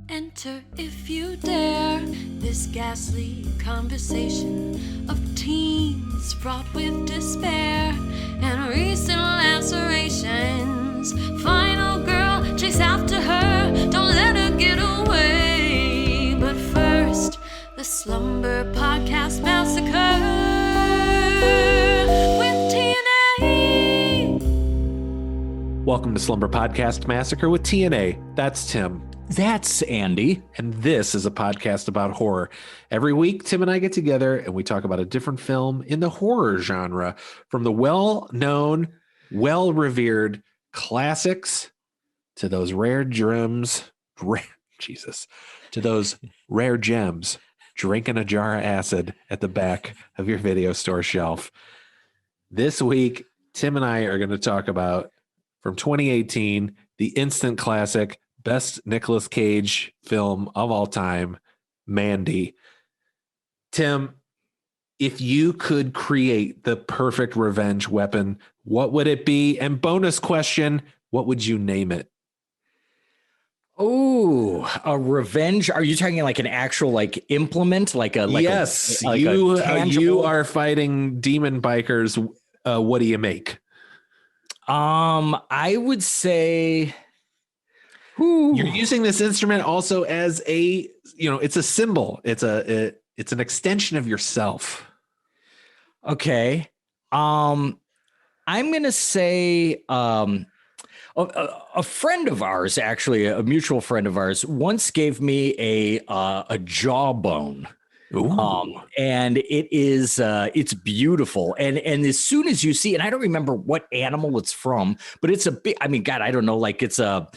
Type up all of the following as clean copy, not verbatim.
Enter if you dare this ghastly conversation of teens fraught with despair and recent lacerations. Final girl, chase after her, don't let her get away. But first, the Slumber Podcast Massacre with TNA. Welcome to Slumber Podcast Massacre with TNA. That's Tim. That's Andy. And this is a podcast about horror. Every week, Tim and I get together and we talk about a different film in the horror genre, from the well-known, well-revered classics to those rare gems, to those rare gems drinking a jar of acid at the back of your video store shelf. This week, Tim and I are going to talk about, from 2018, the instant classic, best Nicolas Cage film of all time, Mandy. Tim, if you could create the perfect revenge weapon, what would it be? And bonus question, what would you name it? Oh, a revenge. Are you talking like an actual like implement? Yes, tangible... you are fighting demon bikers. What do you make? I would say... You're using this instrument also as a, it's a symbol. It's an extension of yourself. Okay. I'm going to say, a friend of ours, actually a mutual friend of ours, once gave me a jawbone. And it's beautiful. And as soon as you see, and I don't remember what animal it's from, but it's a big, I don't know, like it's a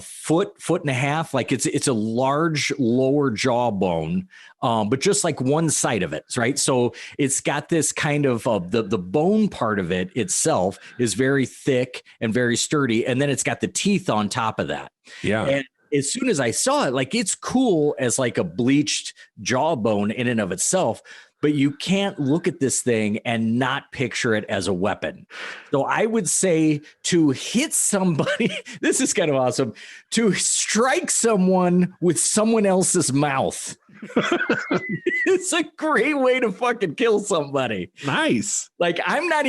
foot and a half, like it's a large lower jawbone, but just like one side of it, right? So it's got this kind of the bone part of it itself is very thick and very sturdy, and then it's got the teeth on top of that. Yeah. And as soon as I saw it, like it's cool as like a bleached jawbone in and of itself, but you can't look at this thing and not picture it as a weapon. So I would say to hit somebody, this is kind of awesome, to strike someone with someone else's mouth. It's a great way to fucking kill somebody. Nice. Like I'm not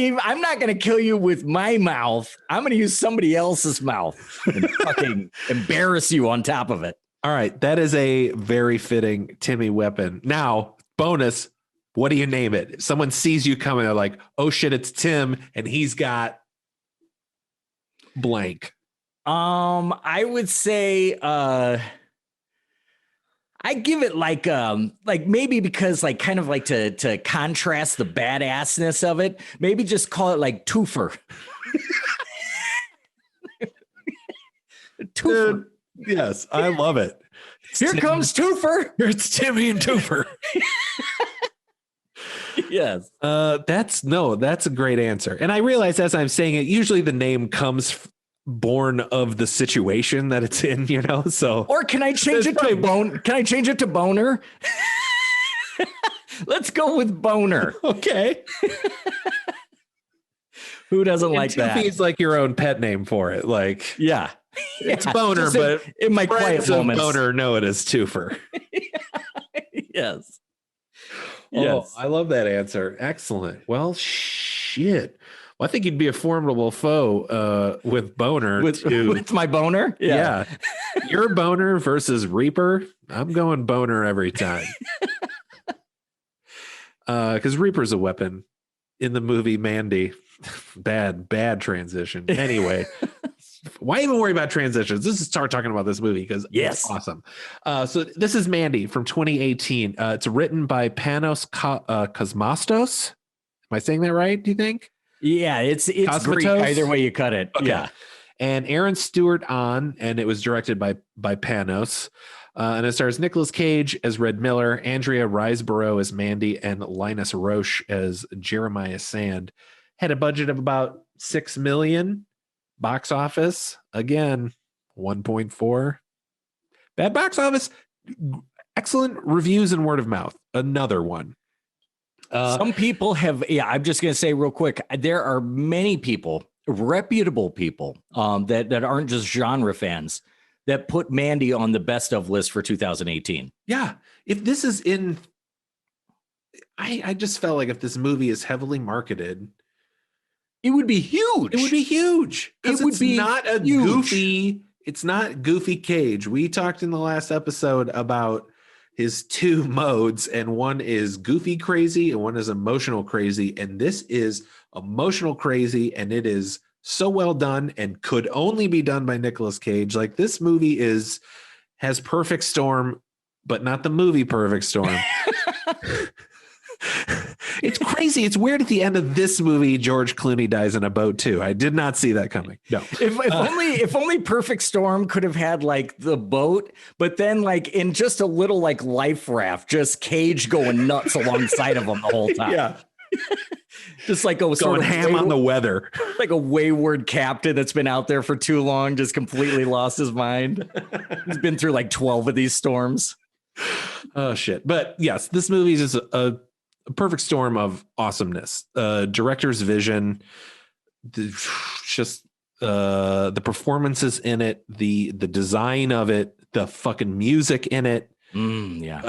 going to kill you with my mouth. I'm going to use somebody else's mouth and fucking embarrass you on top of it. All right. That is a very fitting Timmy weapon. Now, bonus. What do you name it? If someone sees you coming, they're like, oh shit, it's Tim, and he's got blank. I would say I give it like maybe because like kind of like to contrast the badassness of it, maybe just call it like Twofer. Dude, yes, I love it. Here comes Twofer. It's Timmy and Twofer. Yes. That's a great answer. And I realize as I'm saying it, usually the name comes born of the situation that it's in, so. Or can I change it to bone? Can I change it to Boner? Let's go with Boner. Okay. Who doesn't like that? It's like your own pet name for it. Like, yeah. It's Boner, but in my quiet moments, Boner know it as Twofer. Yes. Oh, yes. I love that answer. Excellent. Well, shit. Well, I think you'd be a formidable foe with Boner. With my Boner? Yeah. Your Boner versus Reaper. I'm going Boner every time. Because Reaper's a weapon in the movie Mandy. Bad transition. Anyway. Why even worry about transitions? Let's just start talking about this movie because it's awesome. So this is Mandy from 2018. It's written by Pano Cosmatos. Am I saying that right? Do you think? Yeah, it's Greek either way you cut it. Okay. Yeah. And Aaron Stewart and it was directed by Panos. And it stars Nicolas Cage as Red Miller, Andrea Riseborough as Mandy, and Linus Roche as Jeremiah Sand. Had a budget of about $6 million. Box office, again, 1.4. Bad box office, excellent reviews and word of mouth. Another one. Some people have, I'm just going to say real quick, there are many people, reputable people that aren't just genre fans that put Mandy on the best of list for 2018. Yeah. If this is in, I just felt like if this movie is heavily marketed, it would be huge. It would be huge. Because it's not a huge. goofy, it's not Goofy Cage. We talked in the last episode about his two modes, and one is goofy crazy and one is emotional crazy. And this is emotional crazy, and it is so well done and could only be done by Nicolas Cage. Like, this movie has perfect storm, but not the movie Perfect Storm. It's crazy. It's weird at the end of this movie, George Clooney dies in a boat too. I did not see that coming. No. If only Perfect Storm could have had like the boat, but then like in just a little like life raft, just Cage going nuts alongside of him the whole time. Yeah. Just like a going ham on the weather. Like a wayward captain that's been out there for too long, just completely lost his mind. He's been through like 12 of these storms. Oh shit. But yes, this movie is a perfect storm of awesomeness. Director's vision, the performances in it, the design of it, the fucking music in it. Yeah.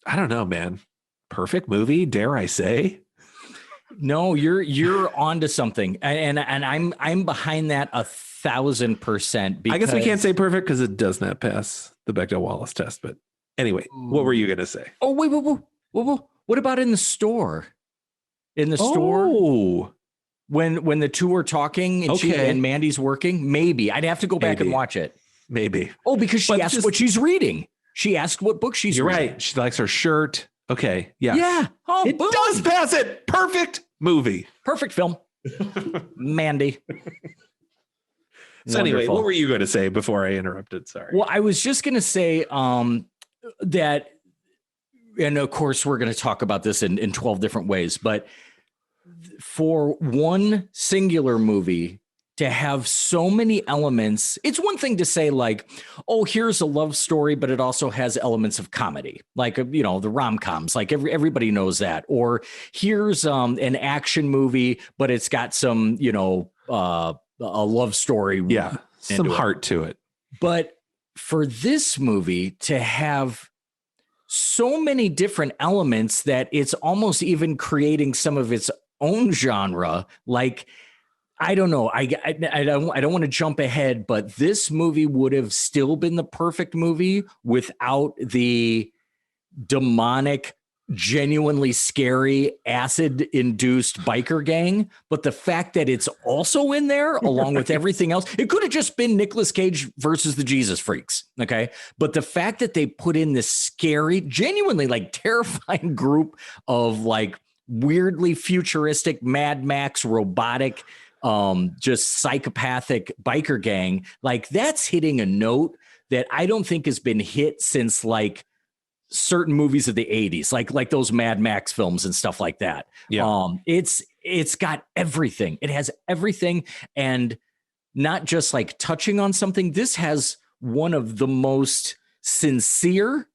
I don't know, man. Perfect movie, dare I say? No, you're onto something, and I'm behind that 1,000%. I guess we can't say perfect because it does not pass the Bechdel-Wallace test. But anyway, what were you gonna say? Oh wait. What about in the store? In the store, when the two are talking and and Mandy's working, maybe I'd have to go back and watch it. Maybe. Oh, because she asked what she's reading. She asked what book she's reading. You're right. She likes her shirt. Okay. Yeah. Yeah. Oh, it does pass it. Perfect movie. Perfect film. Mandy. So anyway, what were you going to say before I interrupted? Sorry. Well, I was just going to say that, and of course, we're going to talk about this in 12 different ways, but for one singular movie to have so many elements, it's one thing to say like, oh, here's a love story, but it also has elements of comedy, like, the rom-coms, like everybody knows that. Or here's an action movie, but it's got some, a love story. Yeah, some heart to it. But for this movie to have so many different elements that it's almost even creating some of its own genre, like, I don't know. I don't want to jump ahead, but this movie would have still been the perfect movie without the demonic, genuinely scary, acid-induced biker gang. But the fact that it's also in there, along with everything else, it could have just been Nicolas Cage versus the Jesus Freaks. Okay. But the fact that they put in this scary, genuinely like terrifying group of like weirdly futuristic Mad Max robotic, just psychopathic biker gang, like that's hitting a note that I don't think has been hit since like certain movies of the 80s, like those Mad Max films and stuff like that. Yeah. It's got everything. It has everything, and not just like touching on something. This has one of the most sincere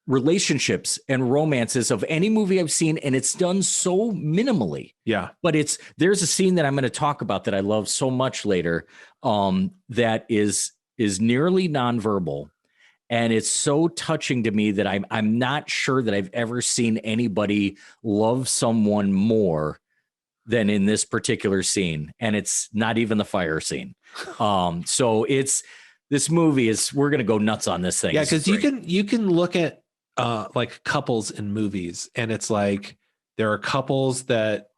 relationships and romances of any movie I've seen, and it's done so minimally. Yeah. But there's a scene that I'm going to talk about that I love so much later, that is nearly nonverbal, and it's so touching to me that I'm not sure that I've ever seen anybody love someone more than in this particular scene, and it's not even the fire scene. So this movie is, we're going to go nuts on this thing. Yeah, because you can look at like couples in movies, and it's like there are couples that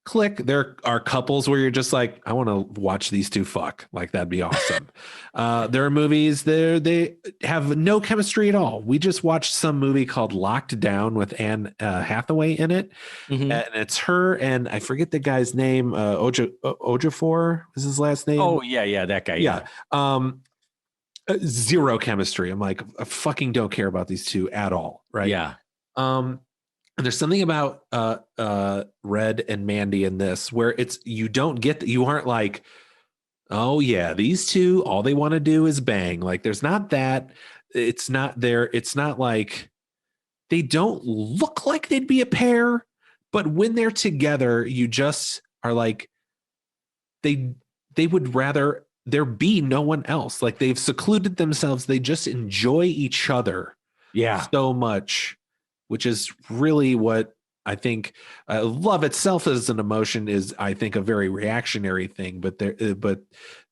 click. There are couples where you're just like, I want to watch these two fuck. Like, that'd be awesome. There are movies there they have no chemistry at all. We just watched some movie called Locked Down with Anne Hathaway in it, and it's her and I forget the guy's name. Ojefor is his last name. Oh yeah, that guy. Yeah. Zero chemistry. I'm like, I fucking don't care about these two at all. Right. Yeah. And there's something about Red and Mandy in this where you aren't like, oh yeah, these two, all they want to do is bang. Like, there's not that. It's not there. It's not like they don't look like they'd be a pair, but when they're together, you just are like, they would rather there be no one else. Like they've secluded themselves. They just enjoy each other Yeah. so much, which is really what I think love itself as an emotion is, I think, a very reactionary thing. But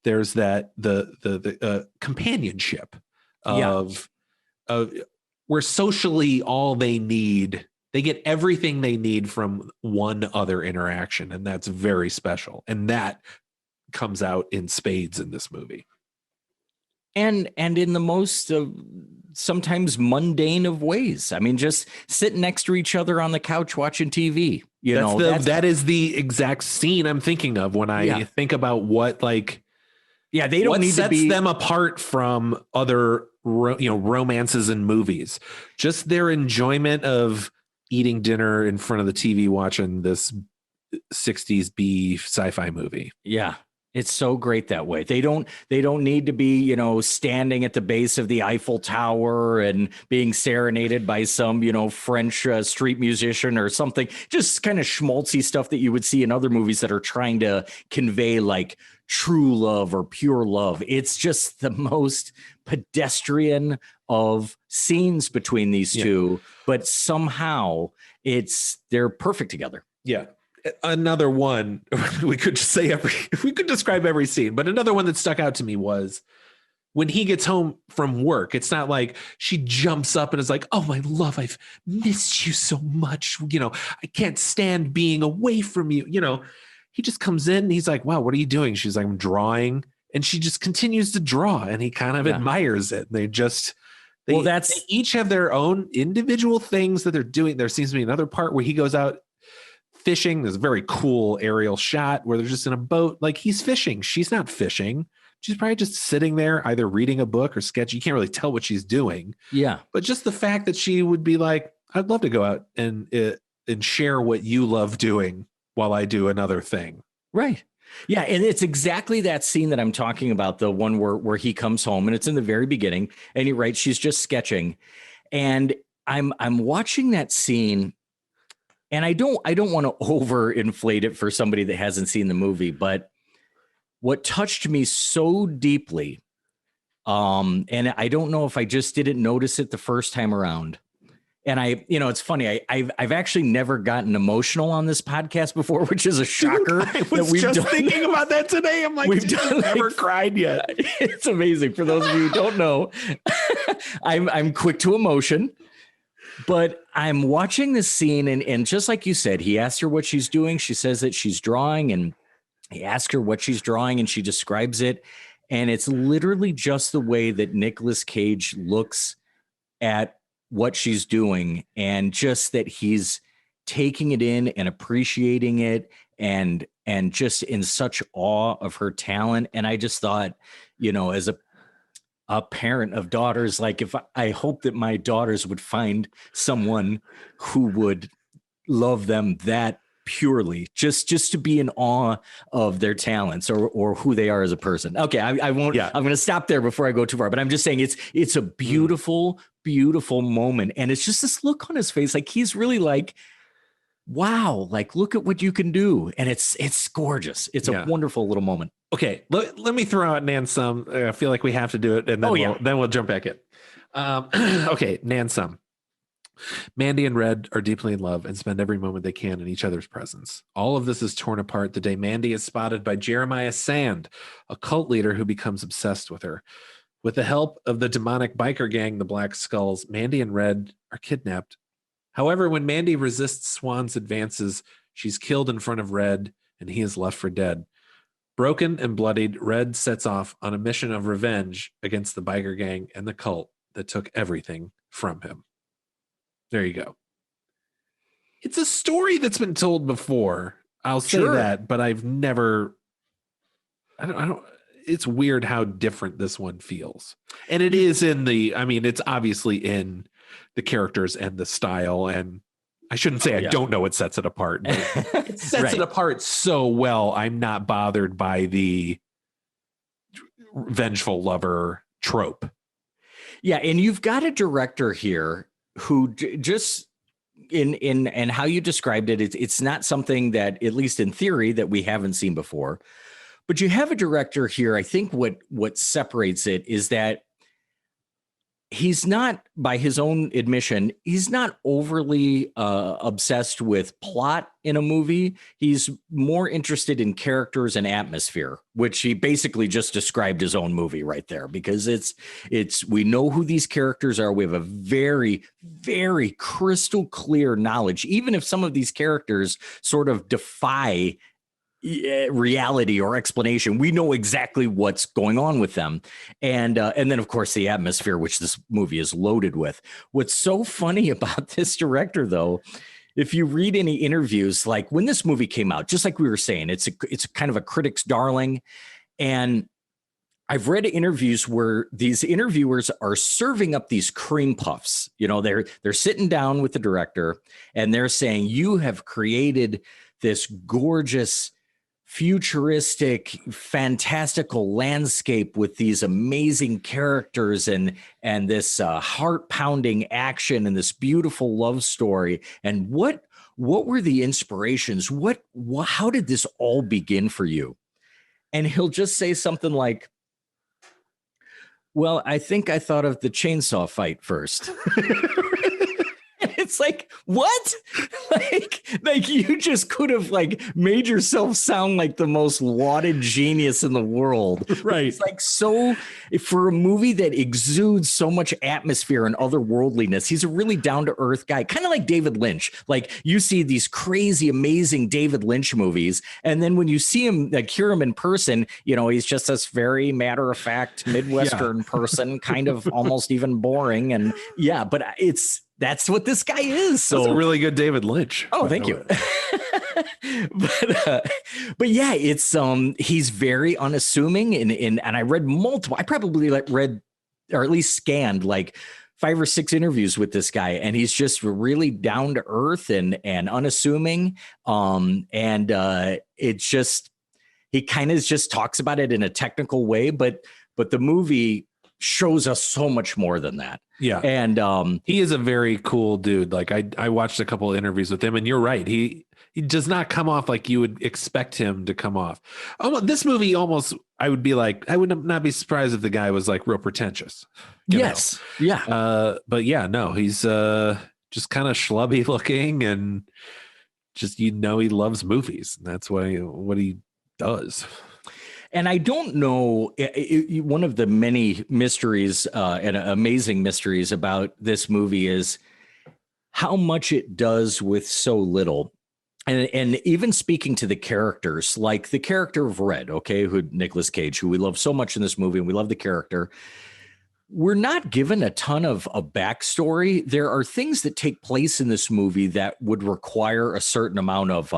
there's that the companionship of where socially all they need, they get everything they need from one other interaction, and that's very special. And that comes out in spades in this movie. And in the most sometimes mundane of ways. I mean, just sitting next to each other on the couch watching TV. That is the exact scene I'm thinking of when I think about what they don't need to be them apart from other romances and movies. Just their enjoyment of eating dinner in front of the TV watching this 60s B sci-fi movie. Yeah. It's so great that way. They don't need to be, standing at the base of the Eiffel Tower and being serenaded by some, French street musician or something. Just kind of schmaltzy stuff that you would see in other movies that are trying to convey like true love or pure love. It's just the most pedestrian of scenes between these two, but somehow they're perfect together. Yeah. Another one we could describe every scene, but another one that stuck out to me was when he gets home from work. It's not like she jumps up and is like, "Oh, my love, I've missed you so much. I can't stand being away from you." He just comes in and he's like, "Wow, what are you doing?" She's like, "I'm drawing." And she just continues to draw and he kind of admires it. They each have their own individual things that they're doing. There seems to be another part where he goes out fishing. There's a very cool aerial shot where they're just in a boat. Like he's fishing. She's not fishing. She's probably just sitting there either reading a book or sketching. You can't really tell what she's doing. Yeah. But just the fact that she would be like, "I'd love to go out and share what you love doing while I do another thing." Right. Yeah. And it's exactly that scene that I'm talking about. The one where he comes home and it's in the very beginning and he writes, she's just sketching. And I'm watching that scene. And I don't want to overinflate it for somebody that hasn't seen the movie, but what touched me so deeply, and I don't know if I just didn't notice it the first time around. And it's funny. I've actually never gotten emotional on this podcast before, which is a shocker. Dude, I was just thinking about that today. I'm like, we've never cried yet. It's amazing. For those of you who don't know, I'm quick to emotion. But I'm watching this scene and just like you said, he asks her what she's doing. She says that she's drawing and he asks her what she's drawing and she describes it. And it's literally just the way that Nicolas Cage looks at what she's doing and just that he's taking it in and appreciating it and just in such awe of her talent. And I just thought, as a parent of daughters, like I hope that my daughters would find someone who would love them that purely, just to be in awe of their talents or who they are as a person. Okay, I won't. Yeah. I'm going to stop there before I go too far. But I'm just saying it's a beautiful, beautiful moment, and it's just this look on his face, like he's really like, wow, like look at what you can do, and it's gorgeous. It's a wonderful little moment. Okay, let me throw out Nan Sum. I feel like we have to do it, and then we'll jump back in. Okay, Nan Sum. Mandy and Red are deeply in love and spend every moment they can in each other's presence. All of this is torn apart the day Mandy is spotted by Jeremiah Sand, a cult leader who becomes obsessed with her. With the help of the demonic biker gang, the Black Skulls, Mandy and Red are kidnapped. However, when Mandy resists Swan's advances, she's killed in front of Red, and he is left for dead. Broken and bloodied, Red sets off on a mission of revenge against the biker gang and the cult that took everything from him. There you go. It's a story that's been told before. I'll say that, but I've never. I don't. It's weird how different this one feels, and it is it's obviously in the characters and the style, and I shouldn't say I don't know what sets it apart, but it sets it apart so well. I'm not bothered by the vengeful lover trope. Yeah, and you've got a director here who just in how you described it, it's not something that, at least in theory, that we haven't seen before. But you have a director here. I think what separates it is that he's not, by his own admission, he's not overly obsessed with plot in a movie. He's more interested in characters and atmosphere, which he basically just described his own movie right there, because it's we know who these characters are. We have a very, very crystal clear knowledge, even if some of these characters sort of defy reality or explanation. We know exactly what's going on with them, and then of course the atmosphere, which this movie is loaded with. What's so funny about this director, though, if you read any interviews, like when this movie came out, just like we were saying, it's kind of a critic's darling, and I've read interviews where these interviewers are serving up these cream puffs. You know, they're sitting down with the director and they're saying, "You have created this gorgeous, futuristic, fantastical landscape with these amazing characters and this heart-pounding action and this beautiful love story. And what were the inspirations? How did this all begin for you?" And he'll just say something like, "Well, I think I thought of the chainsaw fight first." It's like, what? like you just could have like made yourself sound like the most lauded genius in the world. Right. It's like, so for a movie that exudes so much atmosphere and otherworldliness, he's a really down to earth guy, kind of like David Lynch. Like you see these crazy, amazing David Lynch movies, and then when you see him, like hear him in person, you know, he's just this very matter of fact Midwestern person, kind of almost even boring. And yeah, but that's what this guy is. So that's a really good David Lynch. Oh, thank you. But yeah, it's he's very unassuming, and I read multiple. I probably read or at least scanned like 5 or 6 interviews with this guy, and he's just really down to earth and unassuming. It's just, he kind of just talks about it in a technical way, but the movie shows us so much more than that. Yeah. And he is a very cool dude. Like I watched a couple of interviews with him, and you're right. He does not come off like you would expect him to come off. This movie almost, I would be like, I would not be surprised if the guy was like real pretentious. Yes. Know? Yeah. But yeah, no, he's just kind of schlubby looking, and just, you know, he loves movies. And that's what he does. And I don't know, one of the many mysteries and amazing mysteries about this movie is how much it does with so little. And even speaking to the characters, like the character of Red, okay, who Nicolas Cage, who we love so much in this movie, and we love the character. We're not given a ton of a backstory. There are things that take place in this movie that would require a certain amount of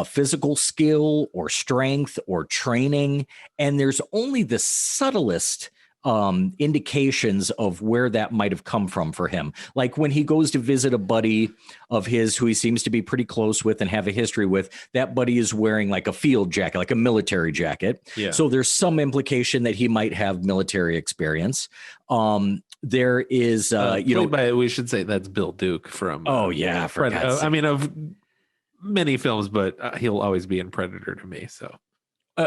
physical skill or strength or training, and there's only the subtlest indications of where that might have come from for him. Like when he goes to visit a buddy of his who he seems to be pretty close with and have a history with, that buddy is wearing like a field jacket, like a military jacket. Yeah. So there's some implication that he might have military experience. There is, we should say that's Bill Duke from. For God's sake. I mean, of many films, but he'll always be in Predator to me. So.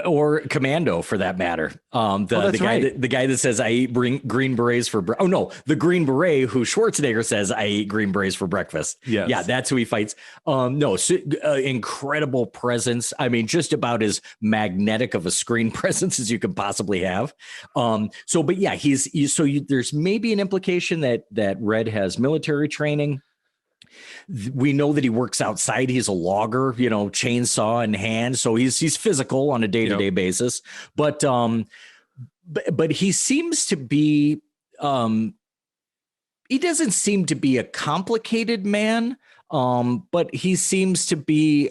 Or Commando, for that matter. The guy that says I eat green berets for the Green Beret who Schwarzenegger says I eat green berets for breakfast. Yes. Yeah, that's who he fights. Incredible presence. I mean, just about as magnetic of a screen presence as you could possibly have. There's maybe an implication that Red has military training. We know that he works outside. He's a logger, chainsaw in hand. So he's physical on a day-to-day basis. But he seems to be, he doesn't seem to be a complicated man. But he seems to be,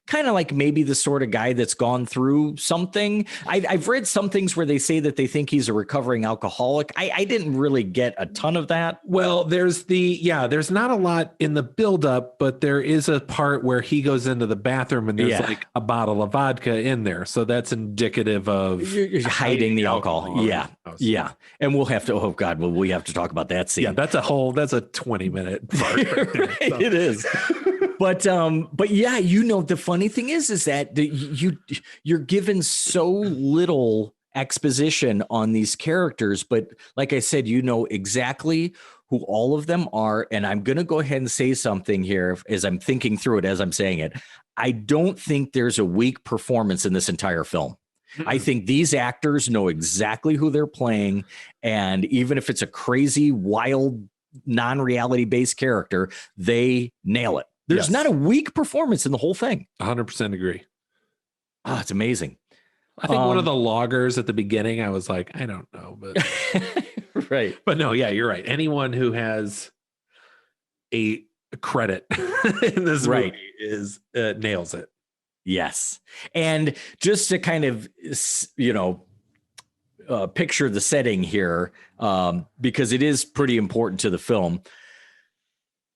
kind of like maybe the sort of guy that's gone through something. I've read some things where they say that they think he's a recovering alcoholic. I didn't really get a ton of that. Well, there's not a lot in the buildup, but there is a part where he goes into the bathroom and there's like a bottle of vodka in there. So that's indicative of you're hiding the alcohol. Yeah. And we'll have to, we have to talk about that scene. Yeah, that's a 20-minute part. Right there, It is. but yeah, the funny thing is that you're given so little exposition on these characters, but like I said, exactly who all of them are. And I'm going to go ahead and say something here as I'm thinking through it, as I'm saying it. I don't think there's a weak performance in this entire film. I think these actors know exactly who they're playing. And even if it's a crazy, wild, non-reality based character, they nail it. There's not a weak performance in the whole thing. 100% agree. Oh, it's amazing. I think one of the loggers at the beginning, I was like, I don't know, but right. But no, yeah, you're right. Anyone who has a credit in this movie is nails it. Yes. And just to kind of, picture the setting here, because it is pretty important to the film.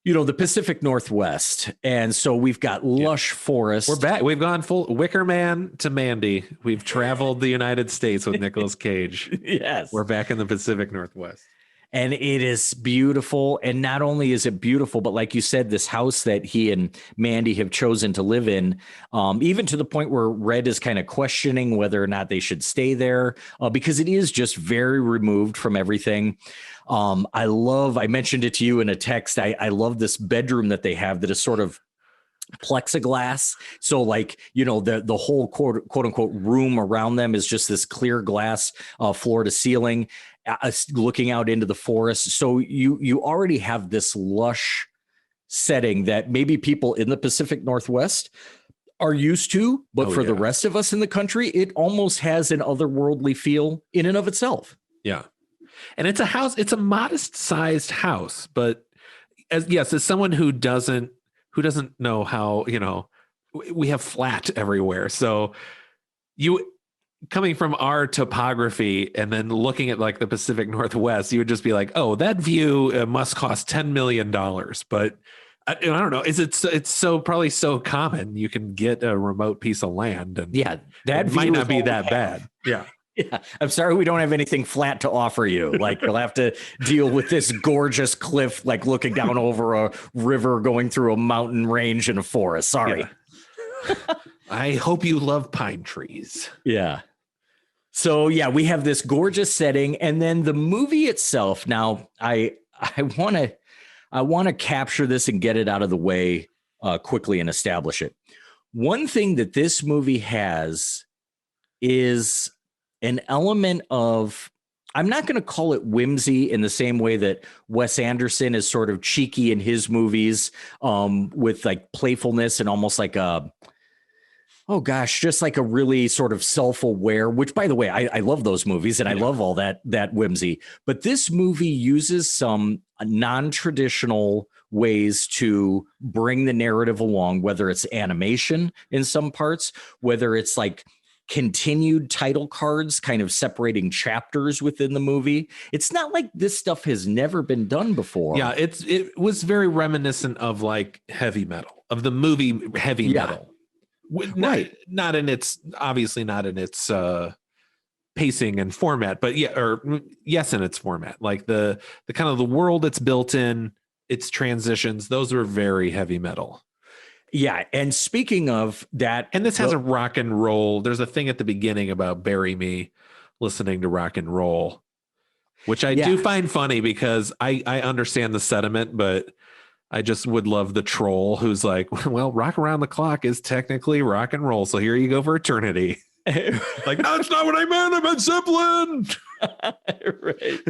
The Pacific Northwest. And so we've got lush forest. We're back. We've gone full Wicker Man to Mandy. We've traveled the United States with Nicolas Cage. Yes. We're back in the Pacific Northwest. And it is beautiful. And not only is it beautiful, but like you said, this house that he and Mandy have chosen to live in, even to the point where Red is kind of questioning whether or not they should stay there, because it is just very removed from everything. I mentioned it to you in a text. I love this bedroom that they have that is sort of plexiglass. So like, the whole quote unquote room around them is just this clear glass, floor to ceiling, looking out into the forest. So you already have this lush setting that maybe people in the Pacific Northwest are used to, but the rest of us in the country, it almost has an otherworldly feel in and of itself. Yeah. And it's a house, it's a modest sized house, but as someone who doesn't know how, we have flat everywhere. So you coming from our topography and then looking at like the Pacific Northwest, you would just be like, oh, that view must cost $10 million. But I don't know. It's so probably so common. You can get a remote piece of land and that might not be that bad. Yeah. Yeah, I'm sorry we don't have anything flat to offer you. Like you'll have to deal with this gorgeous cliff, like looking down over a river, going through a mountain range and a forest. Sorry. Yeah. I hope you love pine trees. Yeah. So yeah, we have this gorgeous setting, and then the movie itself. Now, I want to capture this and get it out of the way quickly and establish it. One thing that this movie has is an element of, I'm not going to call it whimsy in the same way that Wes Anderson is sort of cheeky in his movies, with like playfulness and almost like just like a really sort of self-aware, which by the way, I love those movies and I love all that whimsy, but this movie uses some non-traditional ways to bring the narrative along, whether it's animation in some parts, whether it's like continued title cards kind of separating chapters within the movie. It's not like this stuff has never been done before. Yeah, it was very reminiscent of like heavy metal, of the movie Heavy Metal. Not in its pacing and format, but yes, in its format. Like the kind of the world it's built in, its transitions, those were very heavy metal. Yeah, and speaking of that, and this has a rock and roll. There's a thing at the beginning about bury me listening to rock and roll, which I do find funny because I understand the sentiment, but I just would love the troll who's like, well, Rock Around the Clock is technically rock and roll, so here you go for eternity. Like, no, that's not what I meant. I meant Zeppelin. Right.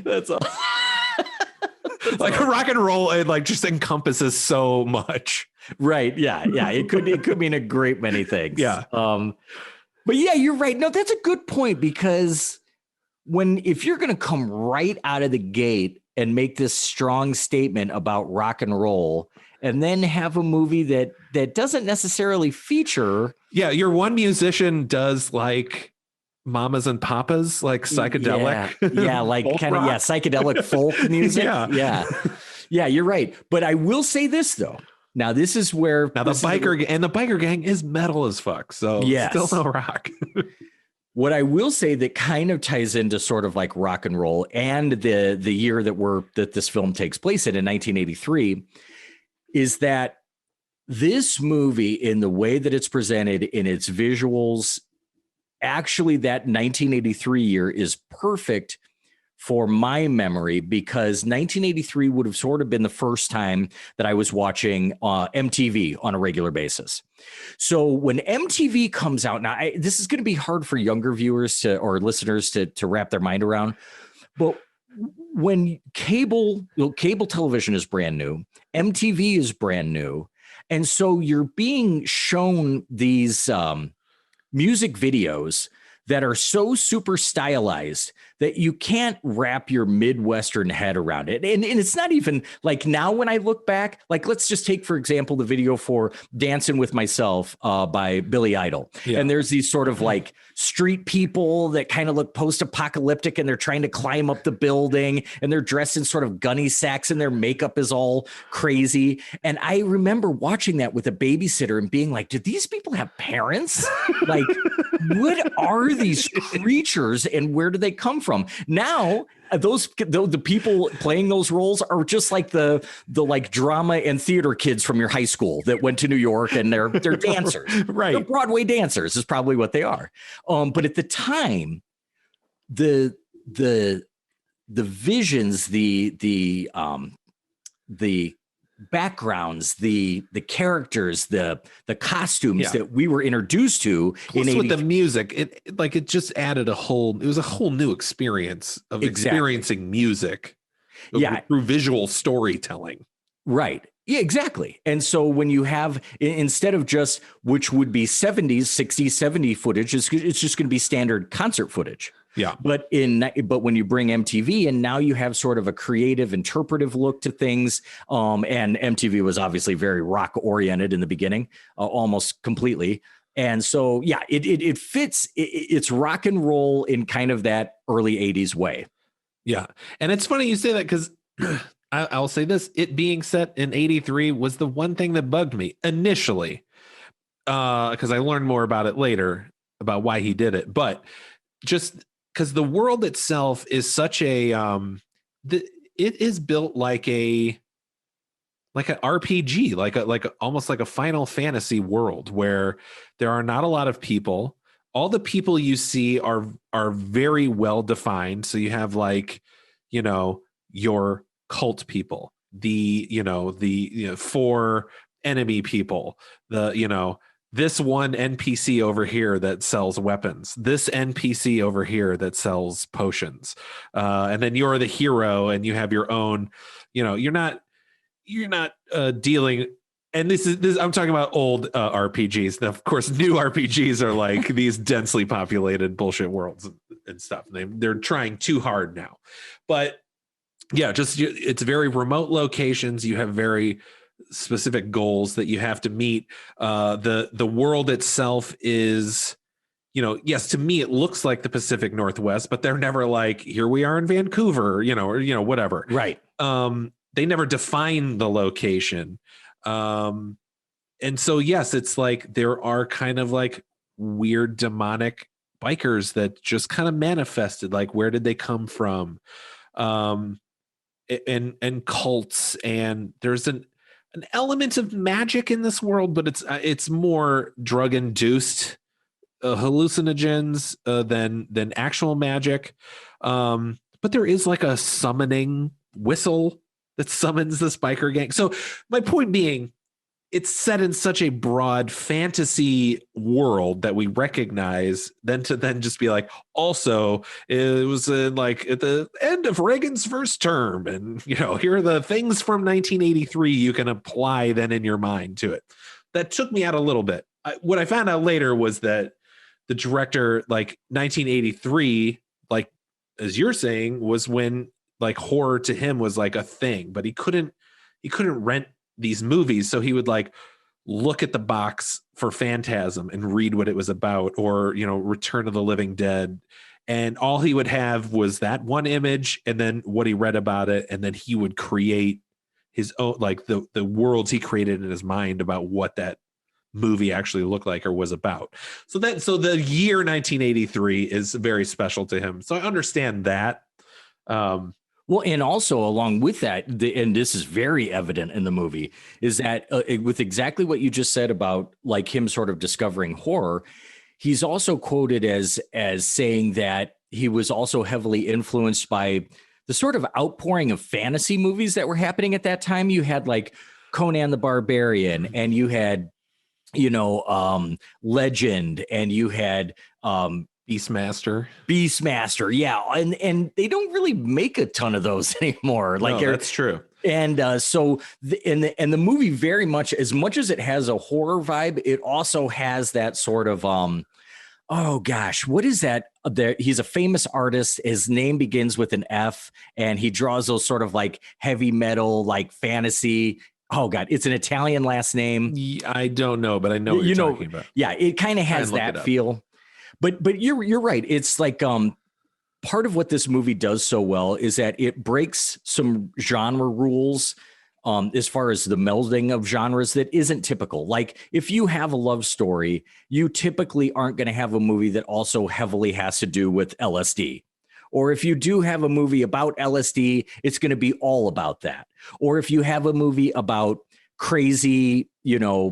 That's all. Like rock and roll, it like just encompasses so much. Right. Yeah. Yeah. It could mean a great many things. Yeah. But yeah, you're right. No, that's a good point, because if you're going to come right out of the gate and make this strong statement about rock and roll, and then have a movie that doesn't necessarily feature. Yeah. Your one musician does like mamas and papas, like psychedelic. Yeah, like kind of psychedelic folk music. Yeah, you're right. But I will say this though. Now this is where the biker gang is metal as fuck. So still no rock. What I will say that kind of ties into sort of like rock and roll and the year that this film takes place in 1983. is that this movie, in the way that it's presented, in its visuals, actually that 1983 year is perfect for my memory, because 1983 would have sort of been the first time that I was watching MTV on a regular basis. So when MTV comes out, now this is going to be hard for younger viewers or listeners to wrap their mind around, but when cable television is brand new, MTV is brand new, and so you're being shown these music videos that are so super stylized that you can't wrap your Midwestern head around it. And it's not even like, now when I look back, like, let's just take, for example, the video for Dancing with Myself by Billy Idol. Yeah. And there's these sort of like street people that kind of look post-apocalyptic, and they're trying to climb up the building, and they're dressed in sort of gunny sacks, and their makeup is all crazy. And I remember watching that with a babysitter and being like, did these people have parents? Like, what are these creatures, and where do they come from? Now, the people playing those roles are just like the like drama and theater kids from your high school that went to New York, and they're dancers. Right. They're Broadway dancers is probably what they are. But at the time, the visions, the backgrounds, the characters, the costumes that we were introduced to. Plus, with the music, it just added it was a whole new experience of experiencing music through visual storytelling. Right. Yeah, exactly. And so when you have, instead of just, which would be 70s, 60s, 70s footage, it's just going to be standard concert footage. Yeah. But when you bring MTV, and now you have sort of a creative, interpretive look to things. And MTV was obviously very rock oriented in the beginning, almost completely. And so, yeah, it fits. It's rock and roll in kind of that early 80s way. Yeah. And it's funny you say that, because I'll say this, it being set in 83 was the one thing that bugged me initially, because I learned more about it later, about why he did it. But just because the world itself is such a it is built like an RPG, like almost like a Final Fantasy world, where there are not a lot of people. All the people you see are very well defined. So you have your cult people, the 4 enemy people, this one NPC over here that sells weapons, this NPC over here that sells potions, and then you're the hero, and you have your own. You're not dealing. And this I'm talking about old RPGs. Now, of course, new RPGs are like these densely populated bullshit worlds and stuff. They're trying too hard now, but yeah, it's very remote locations. You have very specific goals that you have to meet. The world itself is, yes, to me it looks like the Pacific Northwest, but they're never like, here we are in Vancouver, or whatever. Right. They never define the location. And so, yes, it's like there are kind of like weird demonic bikers that just kind of manifested. Like, where did they come from? And cults, and there's an element of magic in this world, but it's more drug induced hallucinogens than actual magic. But there is like a summoning whistle that summons this biker gang. So my point being, it's set in such a broad fantasy world that we recognize, then just be like, also it was like at the end of Reagan's first term, and here are the things from 1983 you can apply then in your mind to it. That took me out a little bit. What I found out later was that the director, like 1983, like as you're saying, was when like horror to him was like a thing, but he couldn't rent these movies, so he would like look at the box for Phantasm and read what it was about, or Return of the Living Dead, and all he would have was that one image and then what he read about it, and then he would create his own, like the worlds he created in his mind about what that movie actually looked like or was about. So the year 1983 is very special to him, so I understand that. Well, and also along with that, and this is very evident in the movie, is that with exactly what you just said about like him sort of discovering horror, he's also quoted as saying that he was also heavily influenced by the sort of outpouring of fantasy movies that were happening at that time. You had like Conan the Barbarian, and you had Legend, and you had Beastmaster, yeah, and they don't really make a ton of those anymore. Like, no, that's true. And so the movie, very much as it has a horror vibe, it also has that sort of oh gosh, what is that? He's a famous artist. His name begins with an F, and he draws those sort of like heavy metal, like fantasy. Oh God, it's an Italian last name. I don't know, but I know what you're talking about. Yeah, it kind of has that feel. But you're right. It's like part of what this movie does so well is that it breaks some genre rules as far as the melding of genres that isn't typical. Like if you have a love story, you typically aren't going to have a movie that also heavily has to do with LSD. Or if you do have a movie about LSD, it's going to be all about that. Or if you have a movie about crazy,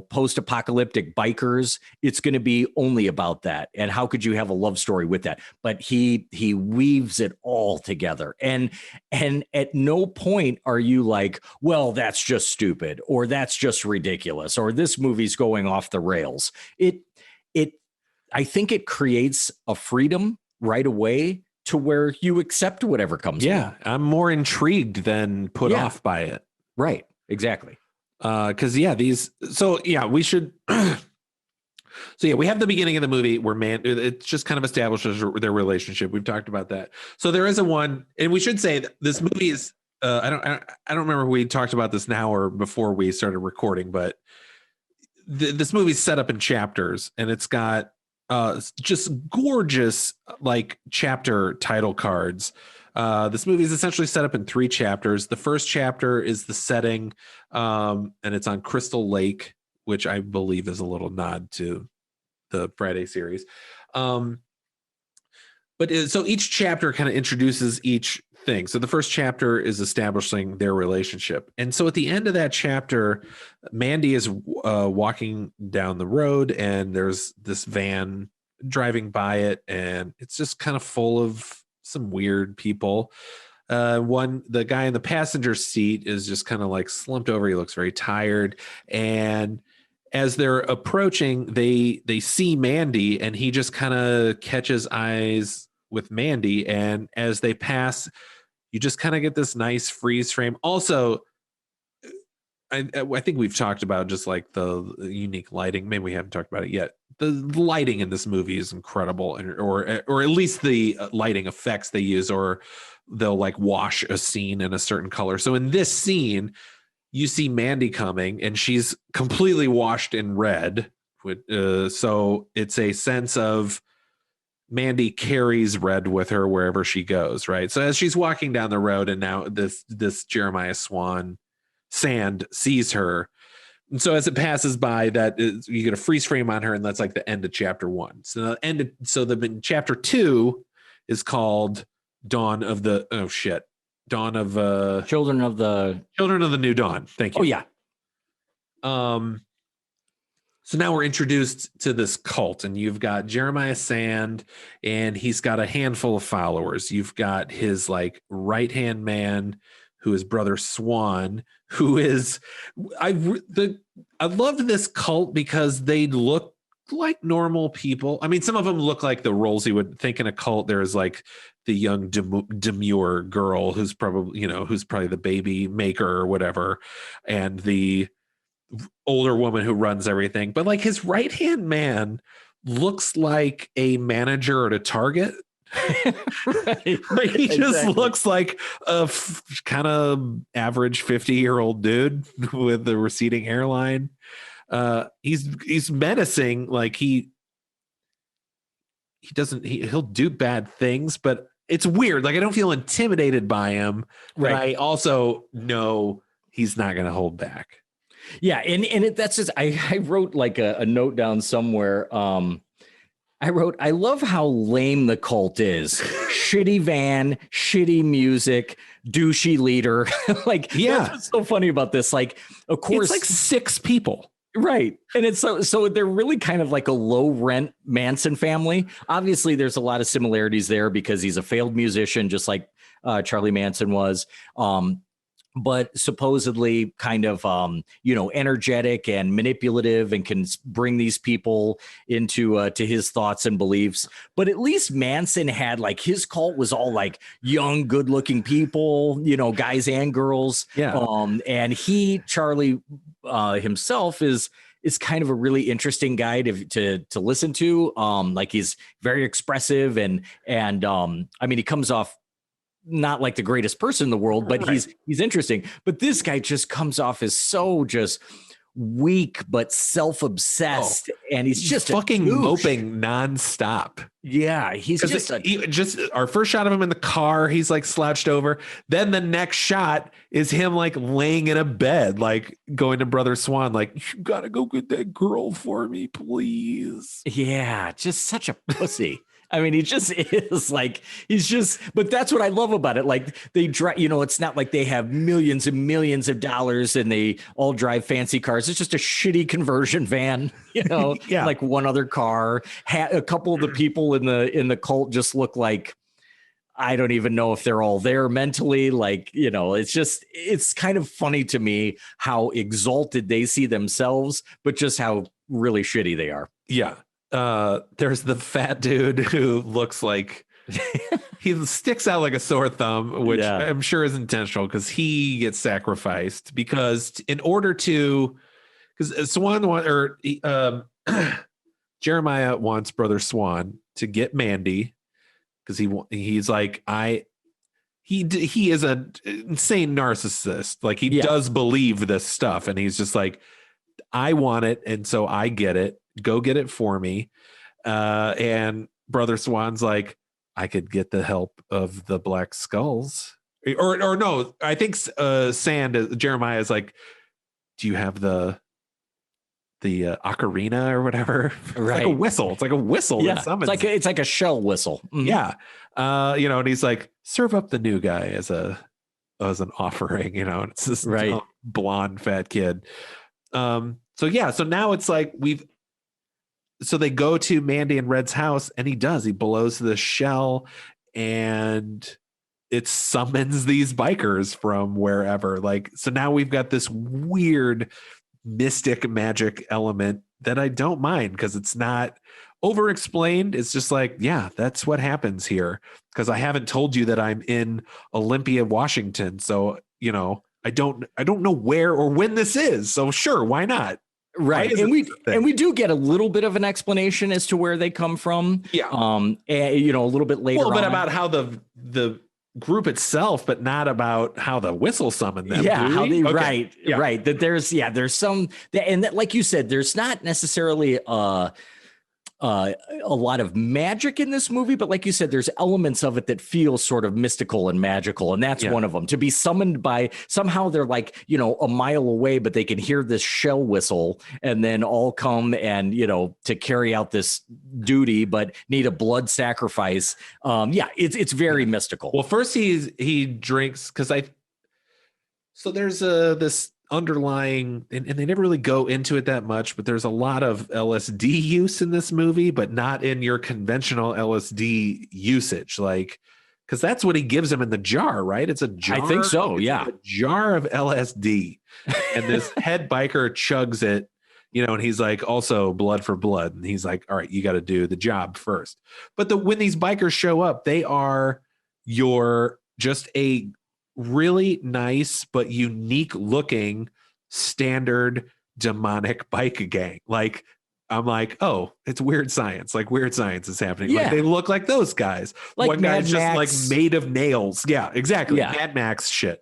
post-apocalyptic bikers, it's going to be only about that. And how could you have a love story with that? But he weaves it all together. And at no point are you like, well, that's just stupid, or that's just ridiculous, or this movie's going off the rails. I think it creates a freedom right away to where you accept whatever comes. Yeah, along. I'm more intrigued than put off by it. Right. Exactly. Because we should. We have the beginning of the movie where it just kind of establishes their relationship. We've talked about that. So there is one, and we should say that this movie is. I don't remember if we talked about this now or before we started recording, but this movie's set up in chapters, and it's got just gorgeous like chapter title cards. This movie is essentially set up in 3 chapters. The first chapter is the setting, and it's on Crystal Lake, which I believe is a little nod to the Friday series. So each chapter kind of introduces each thing. So the first chapter is establishing their relationship. And so at the end of that chapter, Mandy is walking down the road, and there's this van driving by it, and it's just kind of full of some weird people. The guy in the passenger seat is just kind of like slumped over. He looks very tired. And as they're approaching, they see Mandy, and he just kind of catches eyes with Mandy. And as they pass, you just kind of get this nice freeze frame. Also, I think we've talked about just like the unique lighting. Maybe we haven't talked about it yet. The lighting in this movie is incredible, or at least the lighting effects they use, or they'll like wash a scene in a certain color. So in this scene, you see Mandy coming, and she's completely washed in red. So it's a sense of Mandy carries red with her wherever she goes, right? So as she's walking down the road, and now this Jeremiah Sand sees her. And so as it passes by, you get a freeze frame on her, and that's like the end of chapter 1. So chapter 2 is called Children of the New Dawn. Thank you. Oh yeah. So now we're introduced to this cult, and you've got Jeremiah Sand, and he's got a handful of followers. You've got his like right-hand man, who is Brother Swan, who is I loved this cult because they look like normal people. I mean, some of them look like the roles you would think in a cult. There's like the young demure girl who's probably the baby maker or whatever, and the older woman who runs everything. But like his right-hand man looks like a manager at a Target. Right. Like he just looks like a kind of average 50-year-old dude with the receding hairline. He's menacing. Like he'll do bad things, but it's weird. Like I don't feel intimidated by him, but I also know he's not going to hold back. Yeah, that's just I wrote like a note down somewhere. I wrote, I love how lame the cult is. Shitty van, shitty music, douchey leader. Like, Yeah. that's what's so funny about this. Like, of course, It's like 6 people. right. And it's so they're really kind of like a low rent Manson family. Obviously, there's a lot of similarities there because he's a failed musician, just like Charlie Manson was. But supposedly kind of energetic and manipulative and can bring these people into to his thoughts and beliefs. But at least Manson had like his cult was all like young, good looking people, guys and girls. Yeah. And Charlie himself is kind of a really interesting guy to listen to. Like he's very expressive and I mean, he comes off not like the greatest person in the world, but right. he's interesting. But this guy just comes off as so just weak, but self-obsessed. And he's just fucking moping nonstop. Yeah. He's just our first shot of him in the car. He's like slouched over. Then the next shot is him like laying in a bed, like going to Brother Swan, like, you gotta go get that girl for me, please. Yeah. Just such a pussy. I mean, he just is like, but that's what I love about it. Like they drive, it's not like they have millions and millions of dollars and they all drive fancy cars. It's just a shitty conversion van, Yeah. Like one other car. A couple of the people in the cult just look like, I don't even know if they're all there mentally. Like, it's kind of funny to me how exalted they see themselves, but just how really shitty they are. Yeah. There's the fat dude who looks like he sticks out like a sore thumb, which I'm sure is intentional because he gets sacrificed because in order to, because Jeremiah wants Brother Swan to get Mandy because he's like, he is an insane narcissist. Like he does believe this stuff. And he's just like, I want it. And so I get it. Go get it for me. And Brother Swan's like, I could get the help of the Black Skulls. Or no, I think Jeremiah is like, do you have the ocarina or whatever? It's right. Like a whistle. It's like a whistle. Yeah. It's like a shell whistle. Mm-hmm. Yeah. And he's like, serve up the new guy as an offering, and it's this right. blonde fat kid. So now it's like so they go to Mandy and Red's house and he blows the shell and it summons these bikers from wherever. Like, so now we've got this weird mystic magic element that I don't mind because it's not over explained. It's just like, yeah, that's what happens here. Because I haven't told you that I'm in Olympia, Washington. So, I don't know where or when this is. So sure, why not? Right. And we do get a little bit of an explanation as to where they come from. Yeah. And, a little bit later. Well, but about how the group itself, but not about how the whistle summoned them. Yeah. How they, okay. Right. Yeah. Right. That there's some, and that, like you said, there's not necessarily a lot of magic in this movie, but like you said, there's elements of it that feel sort of mystical and magical. And that's one of them. To be summoned by somehow they're like, a mile away, but they can hear this shell whistle and then all come and, to carry out this duty, but need a blood sacrifice. It's very mystical. Well, first he drinks so there's this underlying, and they never really go into it that much, but there's a lot of LSD use in this movie, but not in your conventional LSD usage. Like, because that's what he gives him in the jar, right? It's a jar. I think so. Yeah. A jar of LSD. And this head biker chugs it, and he's like, also blood for blood. And he's like, all right, you got to do the job first. But when these bikers show up, they are just a really nice but unique looking standard demonic bike gang. Like, I'm like, oh, it's weird science. Like weird science is happening. Yeah. Like they look like those guys. Like one guy's just like made of nails. Yeah, exactly. Yeah. Mad Max shit.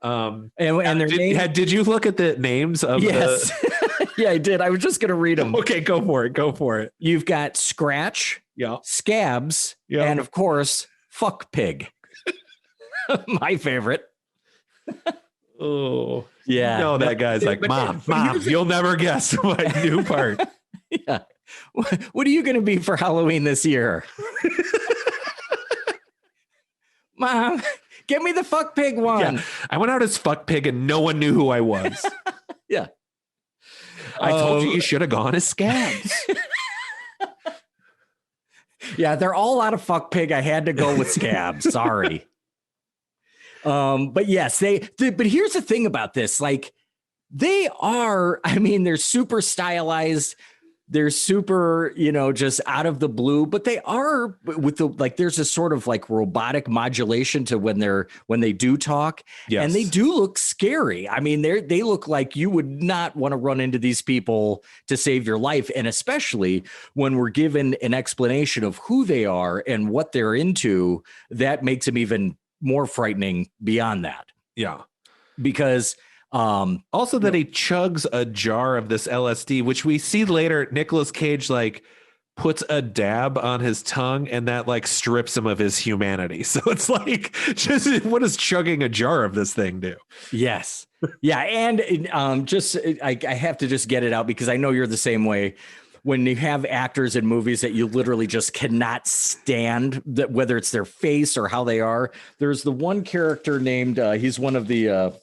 And their did you look at the names of yes. Yeah, I did. I was just gonna read them. Okay, go for it. You've got Scratch, Scabs, and of course, Fuck Pig. My favorite. Oh, yeah. That guy's like, Mom, you'll never guess my new part. Yeah. What are you going to be for Halloween this year? Mom, get me the fuck pig one. Yeah. I went out as fuck pig and no one knew who I was. Yeah. I told you should have gone as Scabs. Yeah, they're all out of fuck pig. I had to go with Scabs. Sorry. But yes, but here's the thing about this. Like, they are, I mean, they're super stylized. They're super, just out of the blue, but they are with the, like, there's a sort of like robotic modulation to when they do talk. Yes. And they do look scary. I mean, they look like you would not want to run into these people to save your life. And especially when we're given an explanation of who they are and what they're into, that makes them even more frightening beyond that. Yeah. Because also that he chugs a jar of this LSD, which we see later, Nicolas Cage like puts a dab on his tongue and that like strips him of his humanity. So it's like, just what does chugging a jar of this thing do? Yes. Yeah. And I have to just get it out because I know you're the same way. When you have actors in movies that you literally just cannot stand, that whether it's their face or how they are. There's the one character named, he's one of the,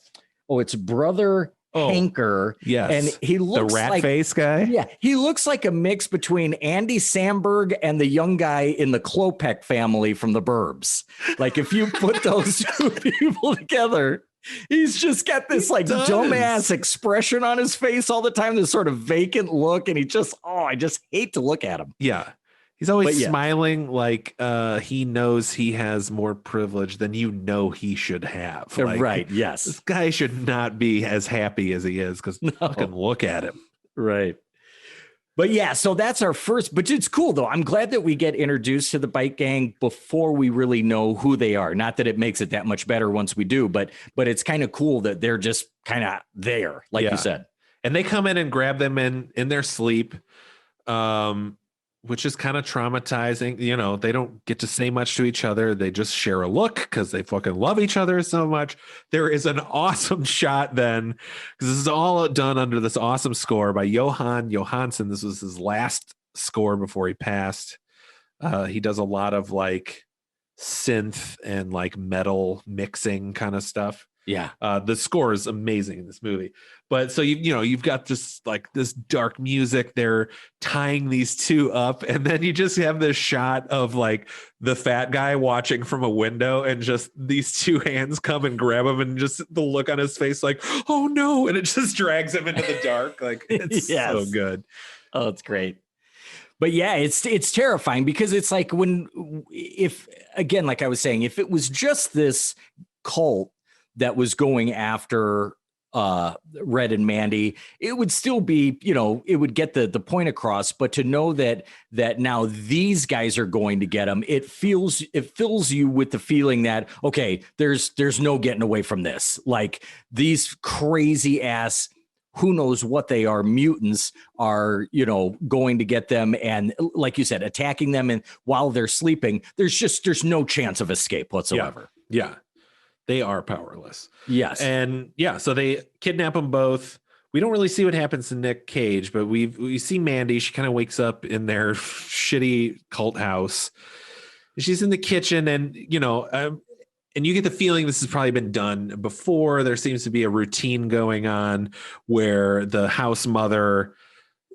it's Brother Hanker. Yes. And he looks the rat like, face guy. Yeah. He looks like a mix between Andy Samberg and the young guy in the Klopek family from the Burbs. Like, if you put those two people together, he's just got this like dumbass expression on his face all the time, this sort of vacant look. And I just hate to look at him. Yeah. He's always smiling like he knows he has more privilege than he should have. Like, right. Yes. This guy should not be as happy as he is because fucking look at him. Right. But yeah, so that's our first, but it's cool though. I'm glad that we get introduced to the bike gang before we really know who they are. Not that it makes it that much better once we do, but it's kind of cool that they're just kind of there, like you said. And they come in and grab them in their sleep. Which is kind of traumatizing. They don't get to say much to each other. They just share a look because they fucking love each other so much. There is an awesome shot then, because this is all done under this awesome score by Johan Johansson. This was his last score before he passed. He does a lot of like synth and like metal mixing kind of stuff. Yeah. The score is amazing in this movie. But so you've got this dark music. They're tying these two up, and then you just have this shot of like the fat guy watching from a window, and just these two hands come and grab him, and just the look on his face like, oh no, and it just drags him into the dark. Like, it's so good. Oh, it's great. But yeah, it's terrifying because it's like if again, like I was saying, if it was just this cult that was going after Red and Mandy, it would still be, it would get the point across. But to know that now these guys are going to get them, it fills you with the feeling that, okay, there's no getting away from this. Like, these crazy ass, who knows what they are, mutants are, going to get them. And like you said, attacking them. And while they're sleeping, there's no chance of escape whatsoever. Yeah. They are powerless. Yes. And so they kidnap them both. We don't really see what happens to Nick Cage, but we see Mandy. She kind of wakes up in their shitty cult house. She's in the kitchen, and and you get the feeling this has probably been done before. There seems to be a routine going on where the house mother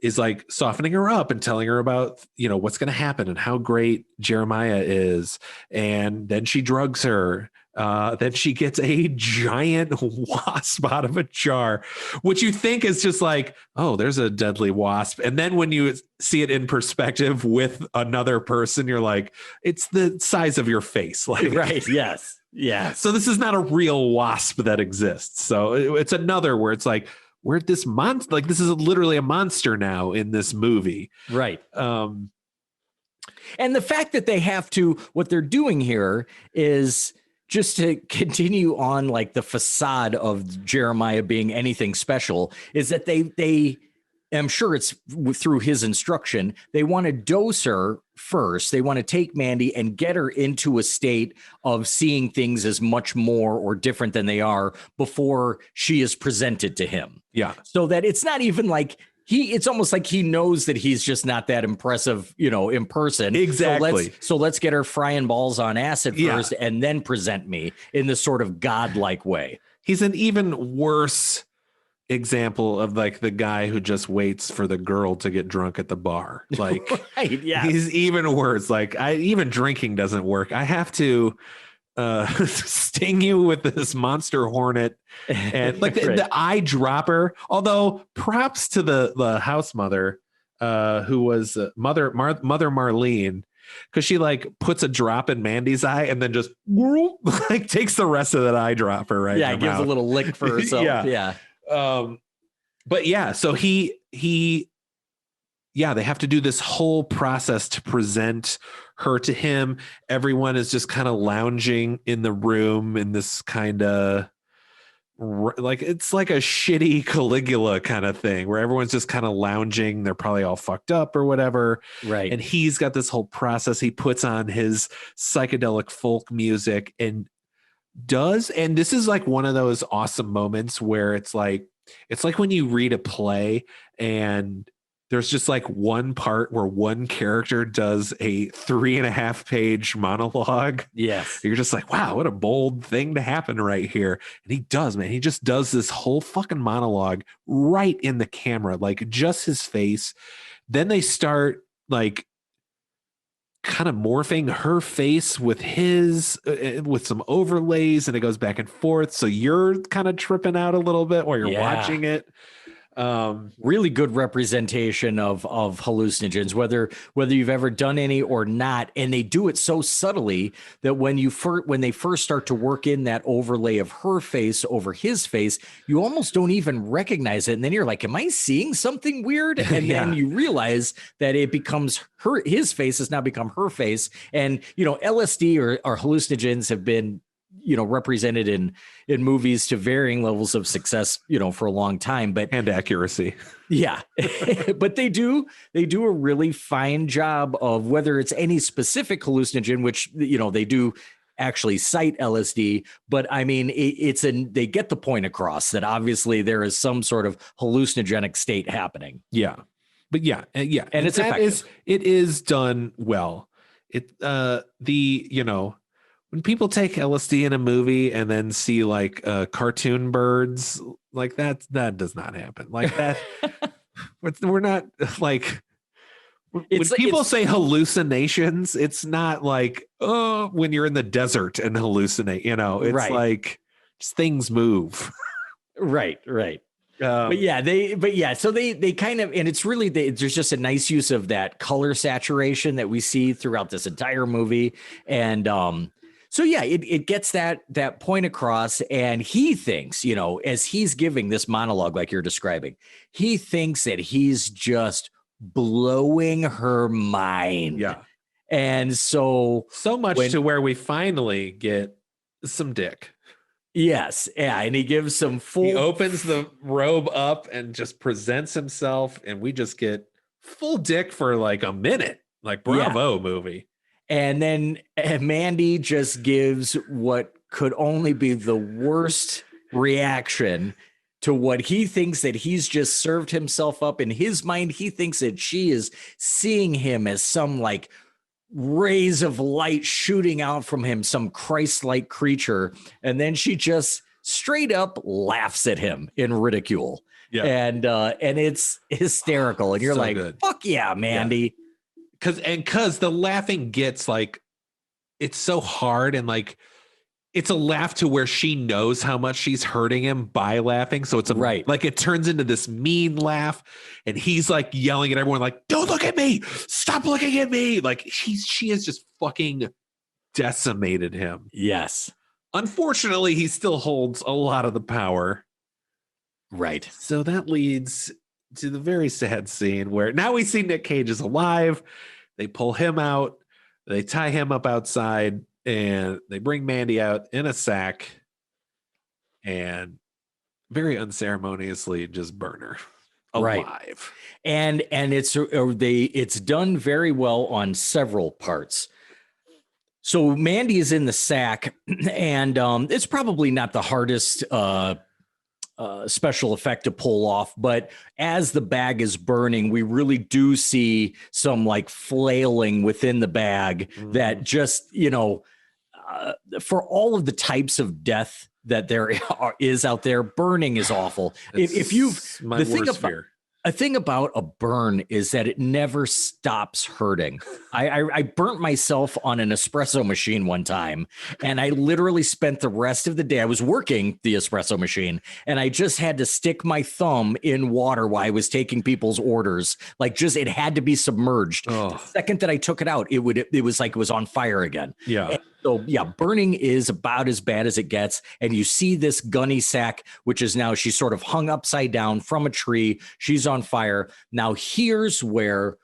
is like softening her up and telling her about, what's going to happen and how great Jeremiah is. And then she drugs her. Then she gets a giant wasp out of a jar, which you think is just like, oh, there's a deadly wasp. And then when you see it in perspective with another person, you're like, it's the size of your face. Like, right. Yes. Yeah. So this is not a real wasp that exists. So it's another where it's like, where'd this monster, like, this is literally a monster now in this movie. Right. And the fact that they have to, what they're doing here is just to continue on like the facade of Jeremiah being anything special, is that they I'm sure it's through his instruction, they want to dose her first. They want to take Mandy and get her into a state of seeing things as much more or different than they are before she is presented to him. Yeah. So that it's not even like it's almost like he knows that he's just not that impressive, in person. Exactly. So let's get her frying balls on acid first and then present me in this sort of godlike way. He's an even worse example of like the guy who just waits for the girl to get drunk at the bar. Like, right, yeah. He's even worse. Like, even drinking doesn't work. I have to sting you with this monster hornet and like the eyedropper. Although props to the house mother, who was Mother Marlene, because she like puts a drop in Mandy's eye and then just like takes the rest of that eyedropper. Right? Yeah, gives a little lick for herself. yeah. But yeah, so they have to do this whole process to present her to him. Everyone is just kind of lounging in the room in this kind of like, it's like a shitty Caligula kind of thing where everyone's just kind of lounging. They're probably all fucked up or whatever. Right. And he's got this whole process. He puts on his psychedelic folk music and this is like one of those awesome moments where it's like when you read a play and there's just like one part where one character does a 3.5 page monologue. Yes. You're just like, wow, what a bold thing to happen right here. And he does, man. He just does this whole fucking monologue right in the camera, like just his face. Then they start like kind of morphing her face with his with some overlays, and it goes back and forth. So you're kind of tripping out a little bit while you're watching it. Really good representation of hallucinogens, whether you've ever done any or not, and they do it so subtly that when they first start to work in that overlay of her face over his face, you almost don't even recognize it, and then you're like, "Am I seeing something weird?" And then you realize that it becomes his face has now become her face, and LSD or hallucinogens have been represented in movies to varying levels of success, for a long time, and accuracy. Yeah. But they do a really fine job of whether it's any specific hallucinogen, which, they do actually cite LSD, but I mean, they get the point across that obviously there is some sort of hallucinogenic state happening. Yeah. But yeah. And it's effective. It is done well. When people take LSD in a movie and then see like cartoon birds, like that does not happen. Like that, we're not like, when people say hallucinations, it's not like, oh, when you're in the desert and hallucinate, it's like just things move. Right. So they kind of, and it's really, there's just a nice use of that color saturation that we see throughout this entire movie. And, so yeah, it gets that point across, and he thinks, as he's giving this monologue like you're describing, he thinks that he's just blowing her mind. Yeah. And so much to where we finally get some dick. Yes. Yeah. And he gives some he opens the robe up and just presents himself, and we just get full dick for like a minute. Like, bravo, movie. And then Mandy just gives what could only be the worst reaction to what he thinks that he's just served himself up. In his mind, he thinks that she is seeing him as some like rays of light shooting out from him, some Christ-like creature. And then she just straight up laughs at him in ridicule. Yeah. And it's hysterical. And you're so like, good. Fuck yeah, Mandy. Yeah. Because the laughing gets like, it's so hard, and like it's a laugh to where she knows how much she's hurting him by laughing. So it's like it turns into this mean laugh, and he's like yelling at everyone like, "Don't look at me! Stop looking at me!" Like she has just fucking decimated him. Yes. Unfortunately, he still holds a lot of the power. Right. So that leads to the very sad scene where now we see Nick Cage is alive. They pull him out, they tie him up outside, and they bring Mandy out in a sack and very unceremoniously just burn her alive. Right. And it's done very well on several parts. So Mandy is in the sack, and it's probably not the hardest special effect to pull off. But as the bag is burning, we really do see some like flailing within the bag that just, for all of the types of death that there is out there, burning is awful. If you've my worst fear. A thing about a burn is that it never stops hurting. I burnt myself on an espresso machine one time, and I literally spent the rest of the day. I was working the espresso machine, and I just had to stick my thumb in water while I was taking people's orders. Like, just it had to be submerged. Oh. The second that I took it out, it was like it was on fire again. Yeah. And so yeah, burning is about as bad as it gets. And you see this gunny sack, which is now she's sort of hung upside down from a tree. She's on fire. Now here's where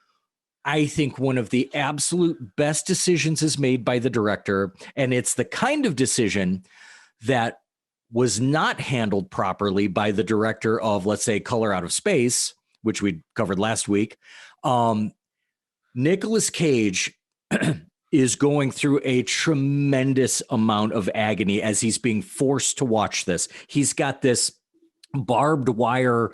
I think one of the absolute best decisions is made by the director. And it's the kind of decision that was not handled properly by the director of, let's say, Color Out of Space, which we covered last week. Nicolas Cage is going through a tremendous amount of agony as he's being forced to watch this. He's got this barbed wire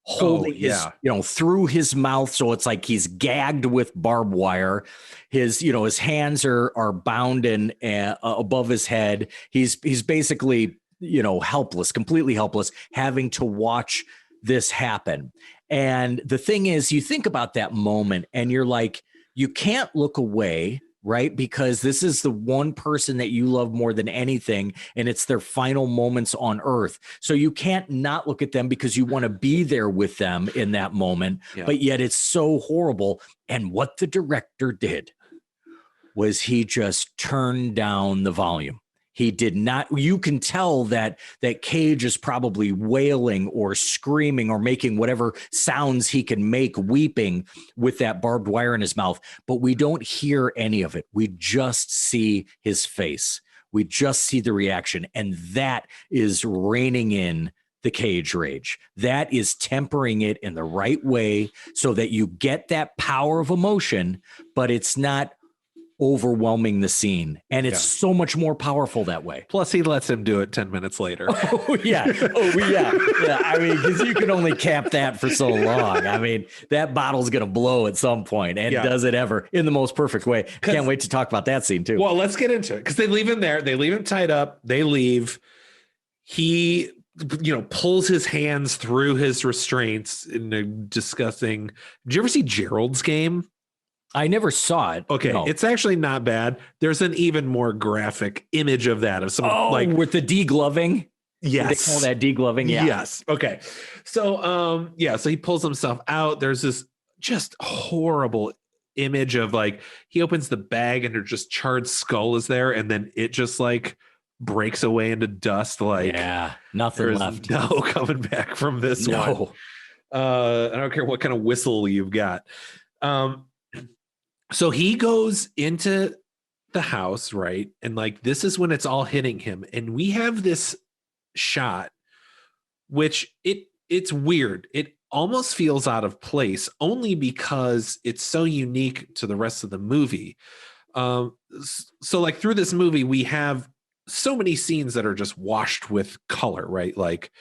holding his, through his mouth. So it's like he's gagged with barbed wire. His hands are bound and above his head. He's basically, helpless, completely helpless, having to watch this happen. And the thing is, you think about that moment and you're like, you can't look away, right? Because this is the one person that you love more than anything, and it's their final moments on earth. So you can't not look at them because you want to be there with them in that moment, but yet it's so horrible. And what the director did was he just turned down the volume. He did not. You can tell that Cage is probably wailing or screaming or making whatever sounds he can make, weeping with that barbed wire in his mouth. But we don't hear any of it. We just see his face. We just see the reaction. And that is reining in the Cage rage. That is tempering it in the right way so that you get that power of emotion, but it's not overwhelming the scene, and it's so much more powerful that way. Plus he lets him do it 10 minutes later. Yeah. I mean, because you can only cap that for so long. I mean, that bottle's gonna blow at some point, and does it ever in the most perfect way. Can't wait to talk about that scene too. Well, let's get into it, because they leave him there. They leave him tied up. They leave. He pulls his hands through his restraints in a disgusting. Did you ever see Gerald's Game? I never saw it. Okay, no. It's actually not bad. There's an even more graphic image of that, of some with the degloving. Yes, they call that degloving. Yeah. Yes. Okay. So so he pulls himself out. There's this just horrible image of like he opens the bag and there's just charred skull is there, and then it just like breaks away into dust. Like nothing left. No coming back from this one. I don't care what kind of whistle you've got. So he goes into the house, right? And like, this is when it's all hitting him. And we have this shot, which it's weird. It almost feels out of place only because it's so unique to the rest of the movie. So like through this movie, we have so many scenes that are just washed with color, right? Like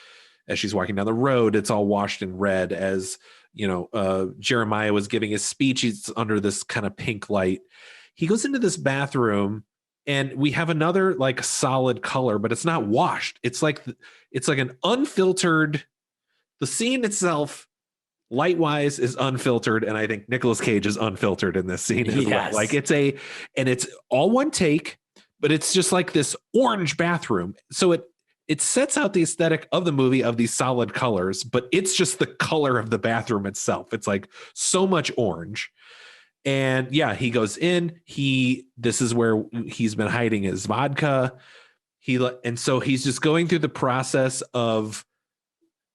as she's walking down the road, it's all washed in red. As Jeremiah was giving his speech, he's under this kind of pink light. He goes into this bathroom and we have another like solid color, but it's not washed. It's like an unfiltered, the scene itself light wise is unfiltered. And I think Nicolas Cage is unfiltered in this scene as well. Like it's all one take, but it's just like this orange bathroom. So it sets out the aesthetic of the movie of these solid colors, but it's just the color of the bathroom itself. It's like so much orange. And he goes in, this is where he's been hiding his vodka. And so he's just going through the process of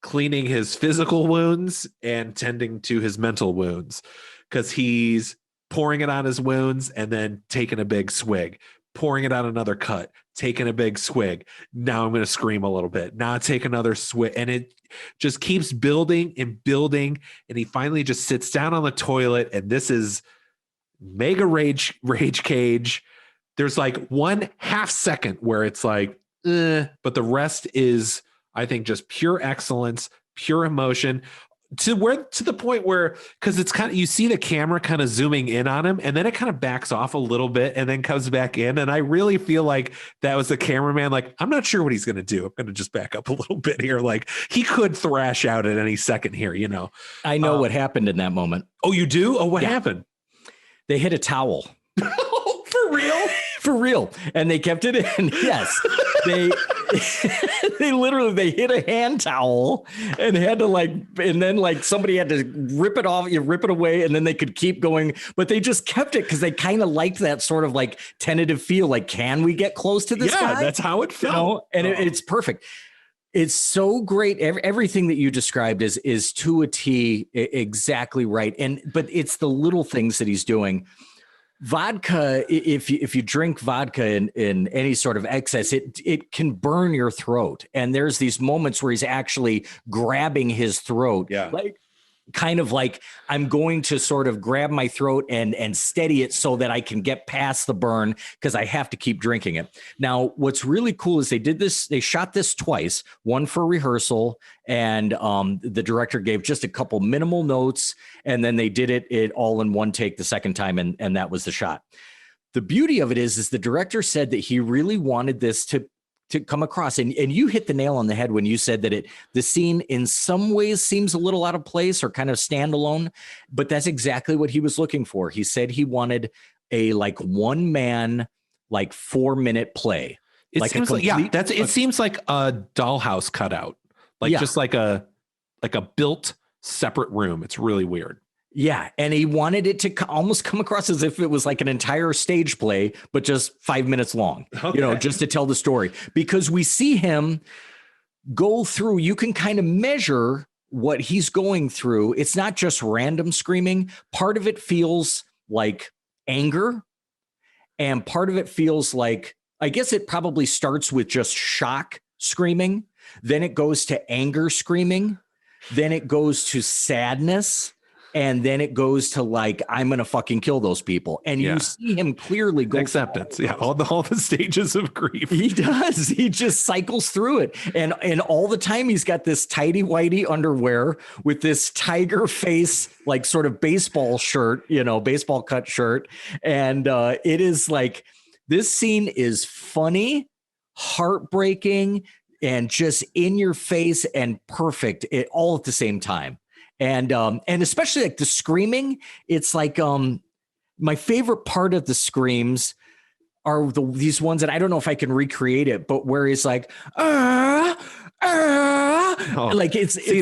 cleaning his physical wounds and tending to his mental wounds, because he's pouring it on his wounds and then taking a big swig, pouring it on another cut, taking a big swig. Now I'm going to scream a little bit. Now take another swig. And it just keeps building and building. And he finally just sits down on the toilet. And this is mega rage Cage. There's like 1/2 second where it's like, but the rest is, I think just pure excellence, pure emotion. To the point where, because it's kind of, you see the camera kind of zooming in on him and then it kind of backs off a little bit and then comes back in. And I really feel like that was the cameraman. Like, I'm not sure what he's going to do. I'm going to just back up a little bit here. Like, he could thrash out at any second here, you know. I know what happened in that moment. Oh, you do? Oh, what happened? They hit a towel. For real? For real. And they kept it in. Yes. They they hit a hand towel and had to and then somebody had to rip it off, you rip it away, and then they could keep going. But they just kept it because they kind of liked that sort of tentative feel. Like, can we get close to this guy? Yeah, that's how it felt. You know? And it's perfect. It's so great. Everything that you described is to a T exactly right. But it's the little things that he's doing. Vodka, if you drink vodka in any sort of excess, it can burn your throat. And there's these moments where he's actually grabbing his throat. Yeah. Kind of like, I'm going to sort of grab my throat and steady it so that I can get past the burn because I have to keep drinking it. Now, what's really cool is they shot this twice, one for rehearsal, and the director gave just a couple minimal notes, and then they did it all in one take the second time, and that was the shot. The beauty of it is the director said that he really wanted this to come across. And you hit the nail on the head when you said that the scene in some ways seems a little out of place or kind of standalone, but that's exactly what he was looking for. He said he wanted a one man, 4-minute play. It seems like a dollhouse cutout, just like a built separate room. It's really weird. Yeah. And he wanted it to almost come across as if it was like an entire stage play, but just 5 minutes long, just to tell the story, because we see him go through. You can kind of measure what he's going through. It's not just random screaming. Part of it feels like anger, and part of it feels like, I guess it probably starts with just shock screaming. Then it goes to anger screaming. Then it goes to sadness. And then it goes to I'm going to fucking kill those people. And you see him clearly go acceptance. Yeah. All the stages of grief. He does. He just cycles through it. And all the time he's got this tighty whitey underwear with this tiger face, sort of baseball shirt, baseball cut shirt. And it is this scene is funny, heartbreaking, and just in your face and perfect all at the same time. And especially the screaming, it's my favorite part of the screams are these ones that I don't know if I can recreate it, but where he's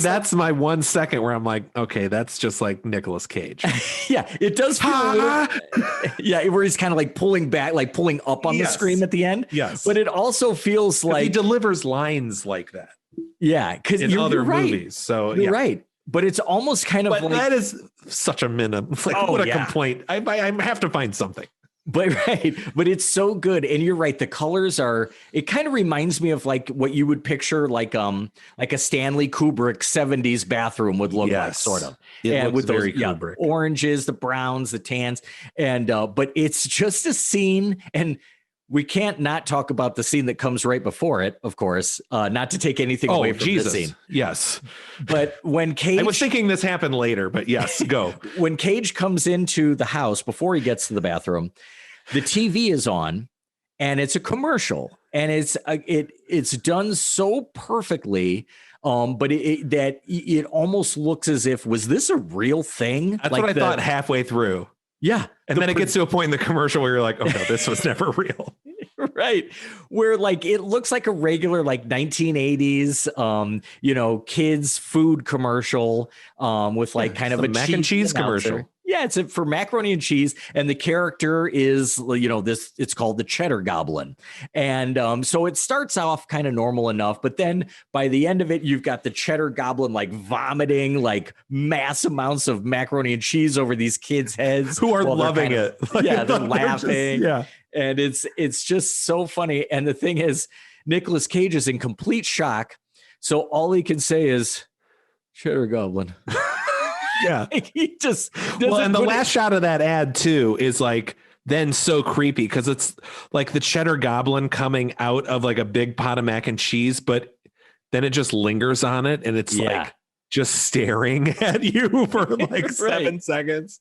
that's my 1 second where I'm like, okay, that's just like Nicolas Cage. Yeah, it does feel a little, where he's kind of pulling back, pulling up on the scream at the end. Yes. But it also feels like he delivers lines like that. Yeah, because in other movies. So you're right. But it's almost kind of that is such a minimum. What a complaint. I have to find something. But it's so good. And you're right. The colors it kind of reminds me of what you would picture like a Stanley Kubrick 70s bathroom would look like, sort of. And with those oranges, the browns, the tans. And but it's just a scene, and we can't not talk about the scene that comes right before it, of course, not to take anything away from the scene. Yes. But when Cage... I was thinking this happened later, but yes, go. When Cage comes into the house, before he gets to the bathroom, the TV is on, and it's a commercial. And it's done so perfectly, but it almost looks as if, was this a real thing? That's what I thought halfway through. Yeah. And then it gets to a point in the commercial where you're like, oh, no, this was never real. Right. Where it looks like a regular 1980s, kids food commercial with kind of a mac and cheese commercial. Yeah, it's for macaroni and cheese, and the character is, it's called the Cheddar Goblin. And so it starts off kind of normal enough, but then by the end of it, you've got the Cheddar Goblin vomiting mass amounts of macaroni and cheese over these kids' heads. Who are loving it. They're laughing. And it's just so funny. And the thing is, Nicolas Cage is in complete shock. So all he can say is, Cheddar Goblin. Yeah. He just and the last shot of that ad too is then so creepy because it's the Cheddar Goblin coming out of a big pot of mac and cheese, but then it just lingers on it, and it's like just staring at you for like 7 seconds.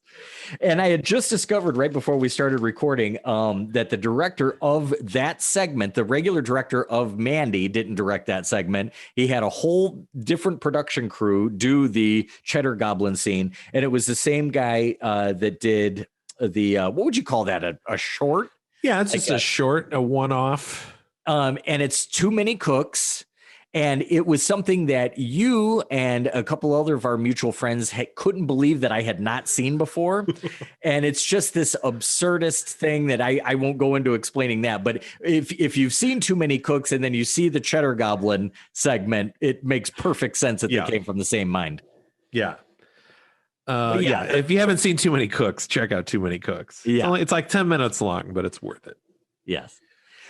And I had just discovered right before we started recording that the director of that segment, the regular director of Mandy, didn't direct that segment. He had a whole different production crew do the cheddar goblin scene. And it was the same guy that did the, what would you call that? A short? Yeah, it's just a short, a one-off. And it's Too Many Cooks. And it was something that you and a couple other of our mutual friends couldn't believe that I had not seen before. And it's just this absurdist thing that I won't go into explaining that. But if you've seen Too Many Cooks and then you see the Cheddar Goblin segment, it makes perfect sense that they came from the same mind. Yeah. If you haven't seen Too Many Cooks, check out Too Many Cooks. Yeah. It's like 10 minutes long, but it's worth it. Yes.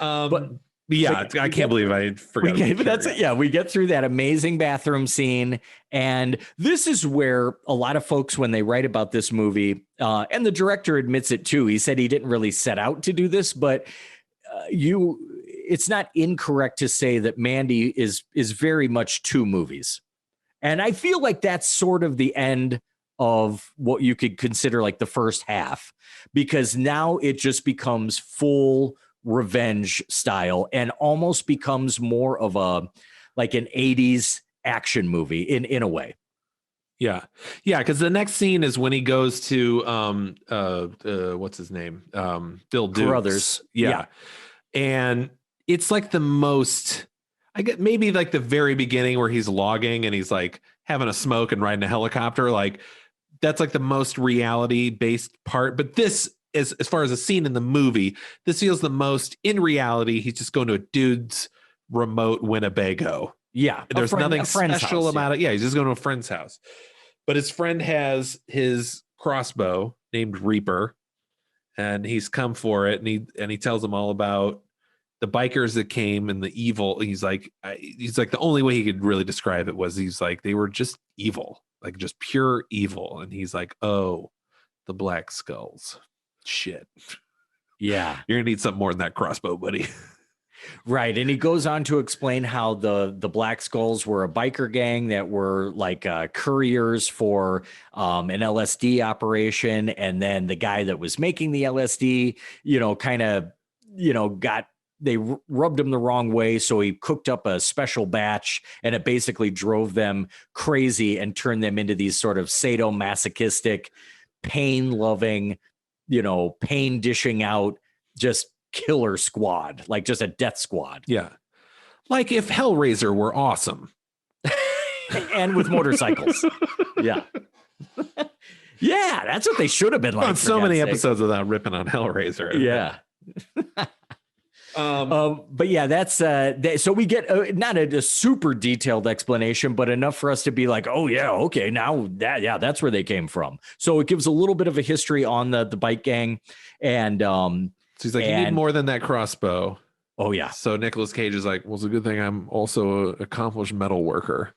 I can't believe I forgot. We get through that amazing bathroom scene. And this is where a lot of folks, when they write about this movie, and the director admits it too, he said he didn't really set out to do this, but it's not incorrect to say that Mandy is very much 2 movies. And I feel like that's sort of the end of what you could consider like the first half, because now it just becomes full revenge style and almost becomes more of an 80s action movie in a way. Yeah, because the next scene is when he goes to what's his name, Bill Dukes. Carruthers. Yeah, and it's like the most, I get maybe like the very beginning where he's logging and he's like having a smoke and riding a helicopter, like that's like the most reality based part. But this, as far as a scene in the movie, this feels the most in reality. He's just going to a dude's remote Winnebago. Yeah. There's nothing special about it. Yeah. He's just going to a friend's house, but his friend has his crossbow named Reaper, and he's come for it. And he tells him all about the bikers that came and the evil. He's like the only way he could really describe it was he's like, they were just evil, like just pure evil. And he's like, oh, the Black Skulls. Shit. Yeah. You're gonna need something more than that crossbow, buddy. Right. And he goes on to explain how the Black Skulls were a biker gang that were like couriers for an LSD operation. And then the guy that was making the LSD, they rubbed him the wrong way. So he cooked up a special batch and it basically drove them crazy and turned them into these sort of sadomasochistic, pain loving, pain dishing out, just killer squad, like just a death squad. Yeah. Like if Hellraiser were awesome. And with motorcycles. Yeah. Yeah, that's what they should have been like. On so many episodes without ripping on Hellraiser. Yeah. But yeah, that's so we get not a super detailed explanation, but enough for us to be like, oh yeah, okay, now that's where they came from. So it gives a little bit of a history on the bike gang, and so he's like, you need more than that crossbow. Oh yeah. So Nicolas Cage is like, well, it's a good thing I'm also an accomplished metal worker.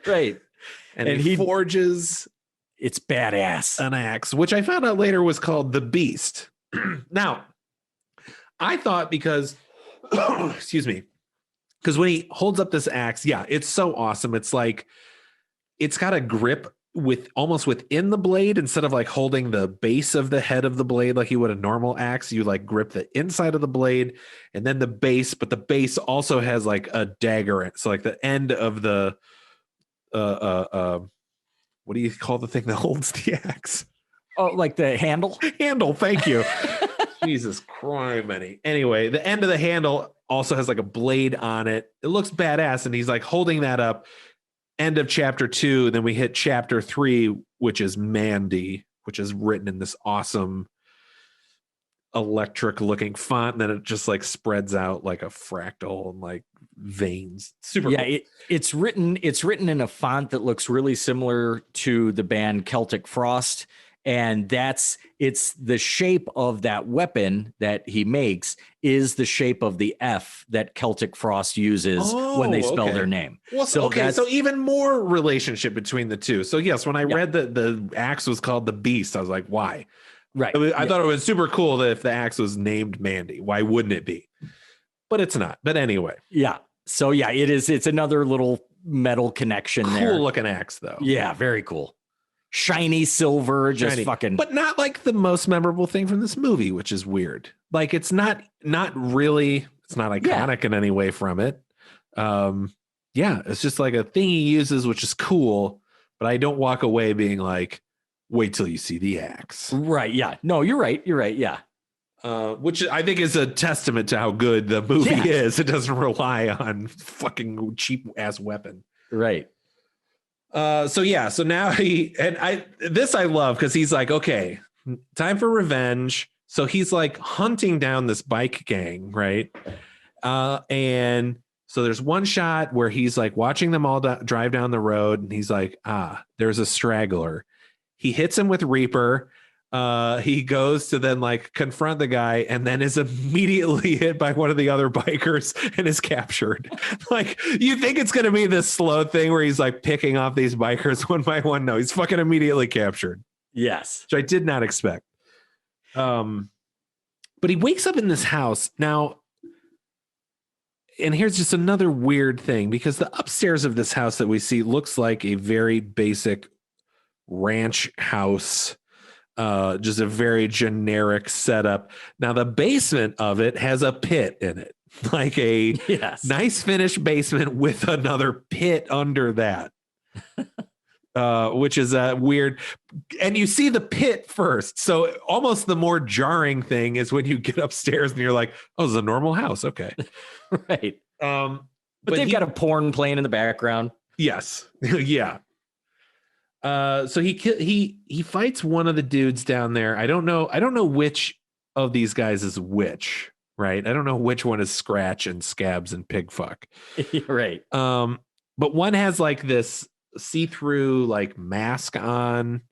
Right. And he forges, it's badass, an axe, which I found out later was called the Beast. Now, I thought because, excuse me, because when he holds up this axe, yeah, it's so awesome. It's like, it's got a grip with almost within the blade instead of like holding the base of the head of the blade like you would a normal axe. You like grip the inside of the blade and then the base, but the base also has like a dagger. So like the end of the what do you call the thing that holds the axe? Oh, like the handle? Handle, thank you. Jesus Christ, Mandy. Anyway, the end of the handle also has like a blade on it. It looks badass, and he's like holding that up. End of chapter 2. Then we hit chapter 3, which is Mandy, which is written in this awesome electric looking font. And then it just like spreads out like a fractal and like veins. Super yeah, cool. It's written in a font that looks really similar to the band Celtic Frost. And it's the shape of that weapon that he makes is the shape of the F that Celtic Frost uses when they spell their name. Well, so even more relationship between the two. So yes, when I read that the axe was called the Beast, I was like, why? Right. I thought it was super cool that if the axe was named Mandy, why wouldn't it be? But it's not. But anyway. Yeah. So yeah, it's another little metal connection there. Cool looking axe though. Yeah, very cool. Shiny silver, just fucking. But not like the most memorable thing from this movie, which is weird. Like it's not really, it's not iconic in any way from it. Yeah, it's just like a thing he uses, which is cool, but I don't walk away being like, wait till you see the axe. Right. Yeah. No, you're right. Yeah. Which I think is a testament to how good the movie is. It doesn't rely on fucking cheap ass weapon. Right. So now I love because he's like, okay, time for revenge. So he's like hunting down this bike gang, right? And so there's one shot where he's like watching them all drive down the road, and he's like, there's a straggler. He hits him with Reaper. He goes to then like confront the guy and then is immediately hit by one of the other bikers and is captured. Like you think it's going to be this slow thing where he's like picking off these bikers one by one. No, he's fucking immediately captured. Yes. Which I did not expect. But he wakes up in this house now. And here's just another weird thing because the upstairs of this house that we see looks like a very basic ranch house. Just a very generic setup. Now the basement of it has a pit in it, like a nice finished basement with another pit under that, which is weird. And you see the pit first. So almost the more jarring thing is when you get upstairs and you're like, oh, it's a normal house. Okay. Right. But they've got a porn playing in the background. Yes. Yeah. So he fights one of the dudes down there. I don't know which of these guys is which, right? I don't know which one is Scratch and Scabs and Pigfuck. Right. But one has like this see-through like mask on.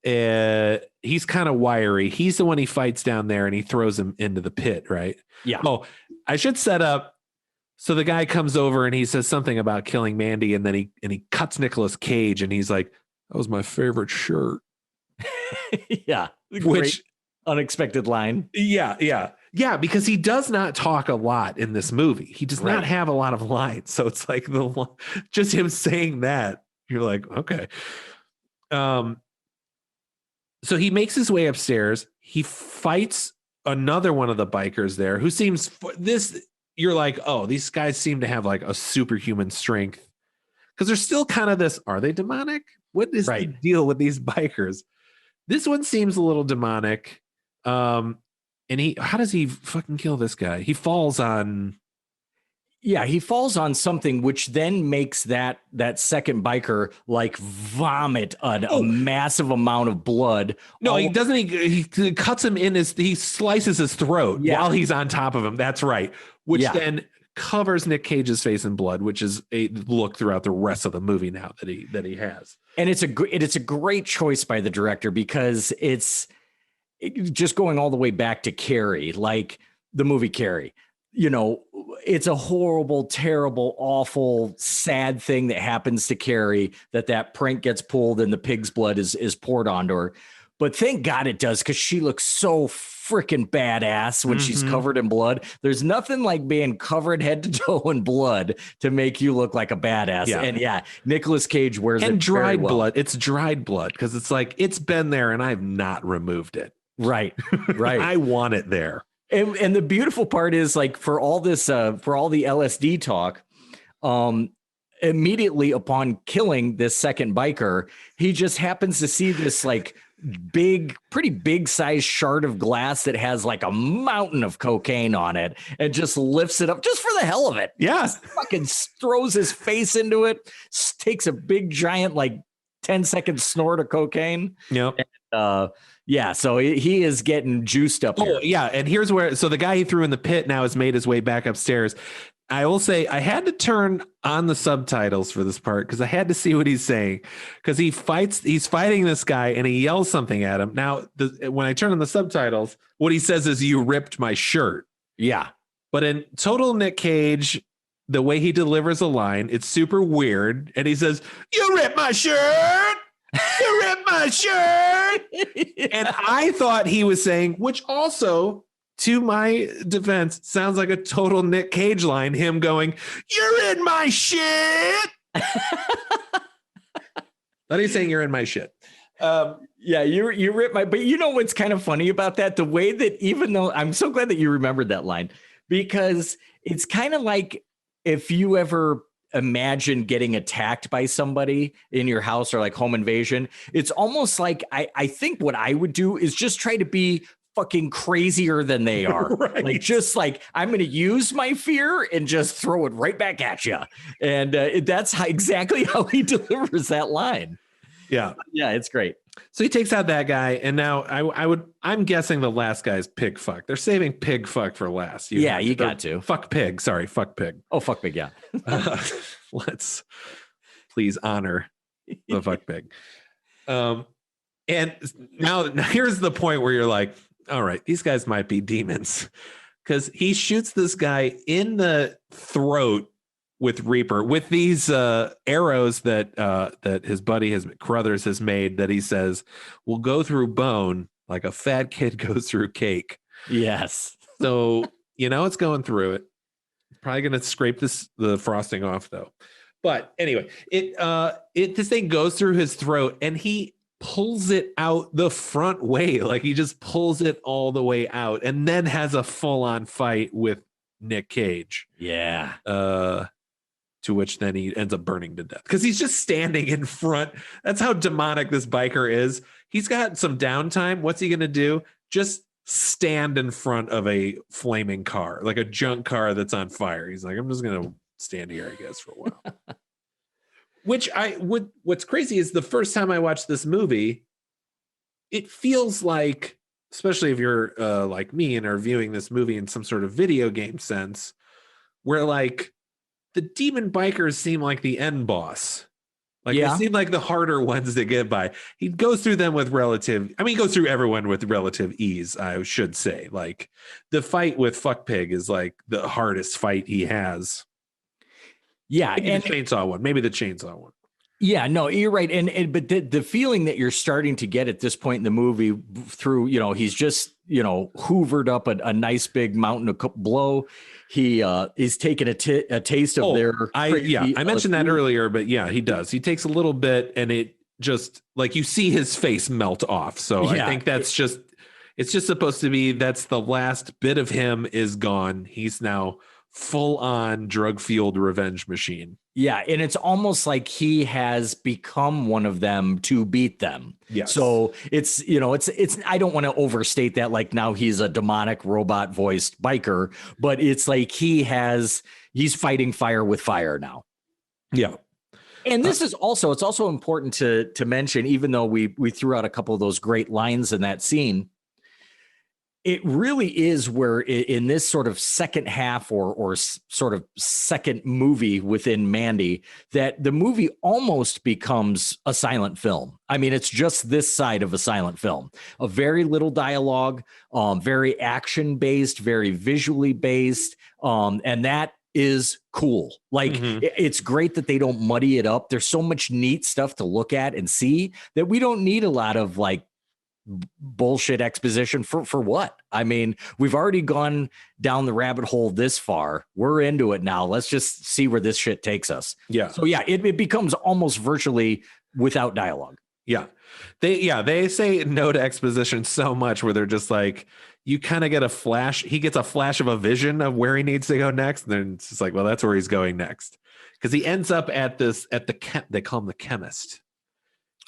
He's kind of wiry. He's the one he fights down there and he throws him into the pit, right? Yeah. Oh, I should set up. So the guy comes over and he says something about killing Mandy, and then he cuts Nicolas Cage, and he's like, "That was my favorite shirt." Yeah, which unexpected line. Yeah, because he does not talk a lot in this movie. He does not have a lot of lines, so it's like just him saying that. You're like, okay. So he makes his way upstairs. He fights another one of the bikers there, who seems this. You're like, oh, these guys seem to have like a superhuman strength because they're still kind of this. Are they demonic? What is the deal with these bikers? This one seems a little demonic. And how does he fucking kill this guy? He falls on. Yeah, he falls on something, which then makes that second biker like vomit a massive amount of blood. No, he doesn't. He cuts him in he slices his throat while he's on top of him. That's right. Which then covers Nick Cage's face in blood, which is a look throughout the rest of the movie now that he has. And it's a great choice by the director because it's just going all the way back to Carrie, like the movie Carrie. You know, it's a horrible, terrible, awful, sad thing that happens to Carrie, that prank gets pulled and the pig's blood is poured onto her. But thank God it does, because she looks so freaking badass when she's covered in blood. There's nothing like being covered head to toe in blood to make you look like a badass. Yeah. And Nicolas Cage wears it dried well. blood. It's dried blood because it's like it's been there and I've not removed it. Right. I want it there. And the beautiful part is, like, for all the LSD talk, immediately upon killing this second biker, he just happens to see this like pretty big sized shard of glass that has like a mountain of cocaine on it, and just lifts it up just for the hell of it. Yes. Fucking throws his face into it, takes a big giant like 10-second snort of cocaine. Yep. And, so he is getting juiced up here. Oh, yeah. And here's where, so the guy he threw in the pit now has made his way back upstairs. I will say I had to turn on the subtitles for this part because I had to see what he's saying, because he's fighting this guy and he yells something at him. Now, when I turn on the subtitles, what he says is, "You ripped my shirt." Yeah. But in total Nick Cage, the way he delivers a line, it's super weird. And he says, "You ripped my shirt. You ripped my shirt." And I thought he was saying, which also to my defense, sounds like a total Nick Cage line. Him going, "You're in my shit." That he's saying, "You're in my shit." Yeah, you ripped my. But you know what's kind of funny about that? The way that, even though I'm so glad that you remembered that line, because it's kind of like if you ever imagine getting attacked by somebody in your house or like home invasion. It's almost like I think what I would do is just try to be fucking crazier than they are. Right. Like, just like, I'm going to use my fear and just throw it right back at you. And that's exactly how he delivers that line. Yeah. Yeah, it's great. So he takes out that guy, and now I'm guessing the last guy's pig fuck. They're saving pig fuck for last. You got to. Fuck pig. Sorry, fuck pig. Oh, fuck pig, yeah. Let's please honor the fuck pig. And now here's the point where you're like, all right, these guys might be demons. Because he shoots this guy in the throat with Reaper, with these arrows that his buddy, his Carruthers, has made, that he says will go through bone like a fat kid goes through cake. Yes. So it's going through it. Probably going to scrape the frosting off though. But anyway, this thing goes through his throat, and he pulls it out the front way. Like, he just pulls it all the way out, and then has a full-on fight with Nick Cage. Yeah. To which then he ends up burning to death because he's just standing in front. That's how demonic this biker is. He's got some downtime. What's he going to do? Just stand in front of a flaming car, like a junk car that's on fire. He's like, I'm just going to stand here, I guess, for a while. What's crazy is the first time I watched this movie, it feels like, especially if you're like me and are viewing this movie in some sort of video game sense, where like the demon bikers seem like the end boss. Like, they seem like the harder ones to get by. He goes through them with he goes through everyone with relative ease, I should say. Like, the fight with Fuck Pig is like the hardest fight he has. Yeah. Maybe the chainsaw one. Yeah, no, you're right. But the feeling that you're starting to get at this point in the movie through, he's just, hoovered up a nice big mountain of blow. He is taking a taste of their. I mentioned that earlier, but yeah, he does. He takes a little bit, and it just, like, you see his face melt off. So I think it's just supposed to be, that's the last bit of him is gone. He's now full on drug fueled revenge machine. Yeah, and it's almost like he has become one of them to beat them. Yes. So it's I don't want to overstate that, like now he's a demonic robot voiced biker, but it's like he's fighting fire with fire now. Yeah. And this is also, it's also important to mention, even though we threw out a couple of those great lines in that scene, it really is where in this sort of second half or sort of second movie within Mandy, that the movie almost becomes a silent film. I mean, it's just this side of a silent film, a very little dialogue, very action based, very visually based. And that is cool. Like, it's great that they don't muddy it up. There's so much neat stuff to look at and see that we don't need a lot of like bullshit exposition for what? I mean, we've already gone down the rabbit hole this far. We're into it now. Let's just see where this shit takes us. Yeah. So yeah, it becomes almost virtually without dialogue. Yeah. They say no to exposition so much where they're just like, you kind of get a flash. He gets a flash of a vision of where he needs to go next. And then it's just like, well, that's where he's going next. Because he ends up they call him the chemist.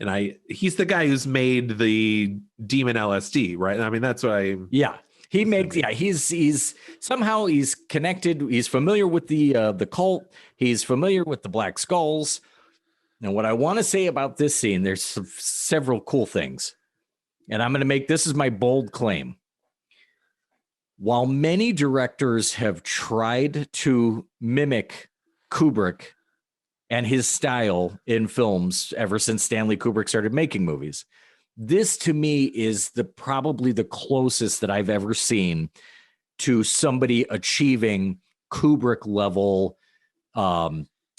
And he's the guy who's made the demon LSD, right? I mean, that's what he makes. Yeah, he's somehow he's connected. He's familiar with the cult. He's familiar with the Black Skulls. Now, what I want to say about this scene, there's several cool things, and I'm going to make this is my bold claim. While many directors have tried to mimic Kubrick and his style in films ever since Stanley Kubrick started making movies, this to me is probably the closest that I've ever seen to somebody achieving Kubrick level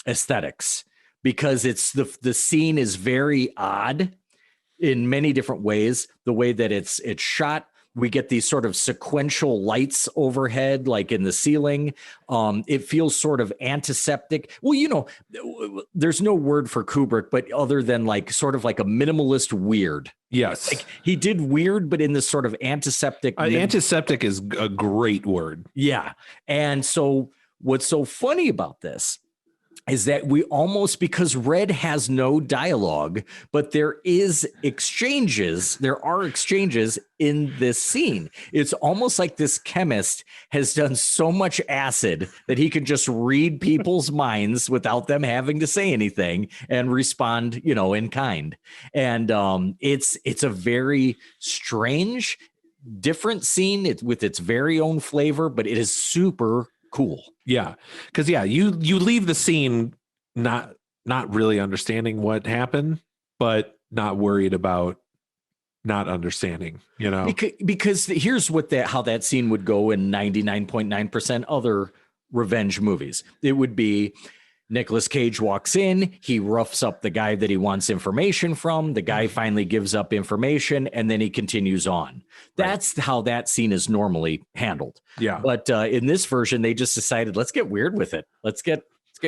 aesthetics, because it's the scene is very odd in many different ways. The way that it's shot, We get these sort of sequential lights overhead, like in the ceiling. It feels sort of antiseptic. Well, you know, there's no word for Kubrick, but other than like sort of like a minimalist weird. Yes. Like he did weird, but in this sort of antiseptic. Antiseptic is a great word. Yeah. And so what's so funny about this is that we almost, because Red has no dialogue, but there are exchanges in this scene. It's almost like this chemist has done so much acid that he can just read people's minds without them having to say anything and respond, you know, in kind. And it's a very strange, different scene with its very own flavor, but it is super cool. Yeah. Cause you leave the scene not really understanding what happened, but not worried about not understanding, you know, because here's how that scene would go in 99.9% other revenge movies. It would be Nicolas Cage walks in, he roughs up the guy that he wants information from. The guy finally gives up information, and then he continues on. That's how that scene is normally handled. Yeah. But in this version, they just decided, let's get weird with it. Let's get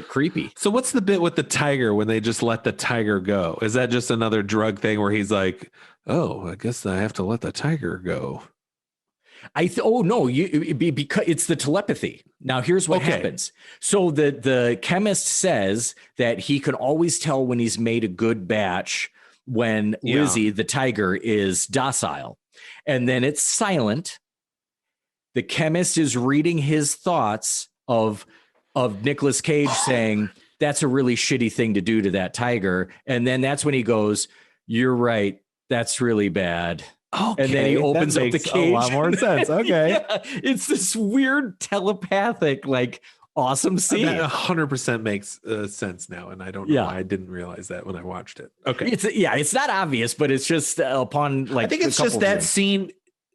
creepy. So what's the bit with the tiger when they just let the tiger go? Is that just another drug thing where he's like, oh, I guess I have to let the tiger go? Because it's the telepathy. Now here's what happens. So the chemist says that he can always tell when he's made a good batch when Lizzie, the tiger, is docile. And then it's silent. The chemist is reading his thoughts of Nicolas Cage saying, that's a really shitty thing to do to that tiger. And then that's when he goes, you're right. That's really bad. Okay, and then he opens up the cage. A lot more sense. Okay. Yeah, it's this weird telepathic, like awesome scene. That 100% makes sense now. And I don't know why I didn't realize that when I watched it. Okay. It's not obvious, but it's just upon like, I think it's just that scene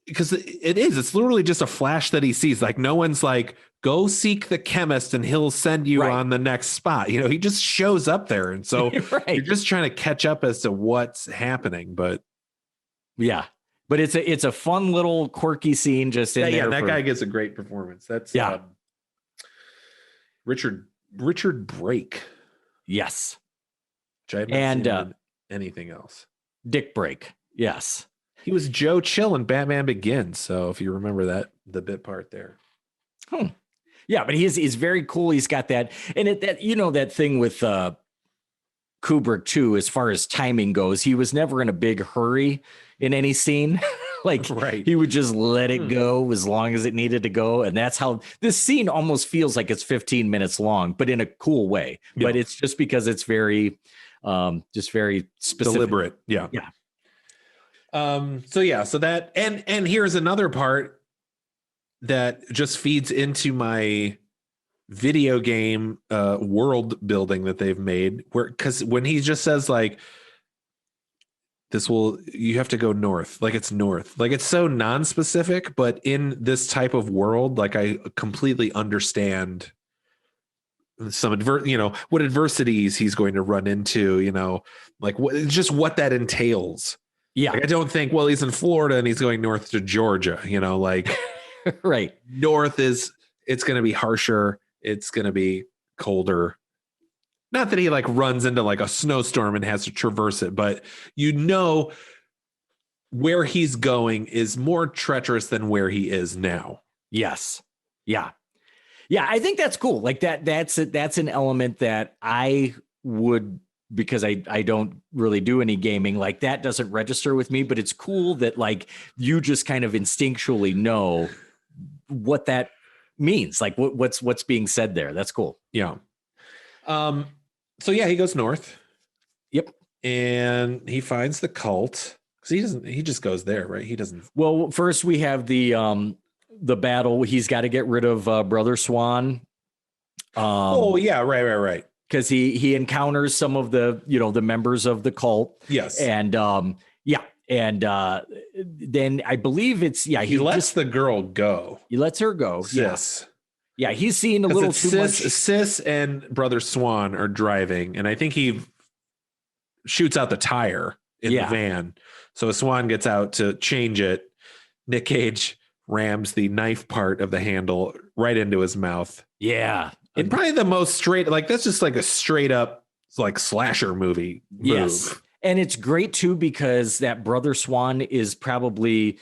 because it's literally just a flash that he sees. Like no one's like, go seek the chemist and he'll send you on the next spot. You know, he just shows up there. And so you're just trying to catch up as to what's happening. But yeah. But it's a fun little quirky scene just in there. Yeah, that guy gets a great performance. That's Richard Brake. Yes. Which I haven't seen in anything else. Dick Brake. Yes. He was Joe Chill in Batman Begins. So if you remember that, the bit part there. Yeah, but he's very cool. He's got that. And that thing with Kubrick too, as far as timing goes, he was never in a big hurry in any scene. He would just let it go as long as it needed to go. And that's how this scene almost feels like it's 15 minutes long, but in a cool way. Yeah. But it's just because it's very, just very specific. Deliberate. Yeah. Yeah. So that, and here's another part that just feeds into my video game world building that they've made, because when he just says like, you have to go north, like it's north, like it's so non-specific, but in this type of world, like I completely understand some what adversities he's going to run into, like what that entails. Yeah. Like I don't think, well, he's in Florida and he's going north to Georgia, like right. North it's going to be harsher. It's going to be colder. Not that he like runs into like a snowstorm and has to traverse it, but where he's going is more treacherous than where he is now. Yes. Yeah. Yeah. I think that's cool. Like that's an element that I would, because I don't really do any gaming, like that doesn't register with me, but it's cool that like you just kind of instinctually know what that means, like what's being said there. That's cool. Yeah. So yeah, he goes north. Yep. And he finds the cult. Because he just goes there, right? He doesn't. Well, first we have the battle. He's got to get rid of Brother Swan. Right. Because he encounters some of the members of the cult. Yes. And and then I believe it's he lets the girl go. He lets her go. Yes. Yeah, he's seeing a little too much. Sis and Brother Swan are driving, and I think he shoots out the tire in the van. So Swan gets out to change it. Nick Cage rams the knife part of the handle right into his mouth. Yeah. And probably the most straight, like that's just like a straight up like slasher movie move. Yes. And it's great too, because that Brother Swan is probably,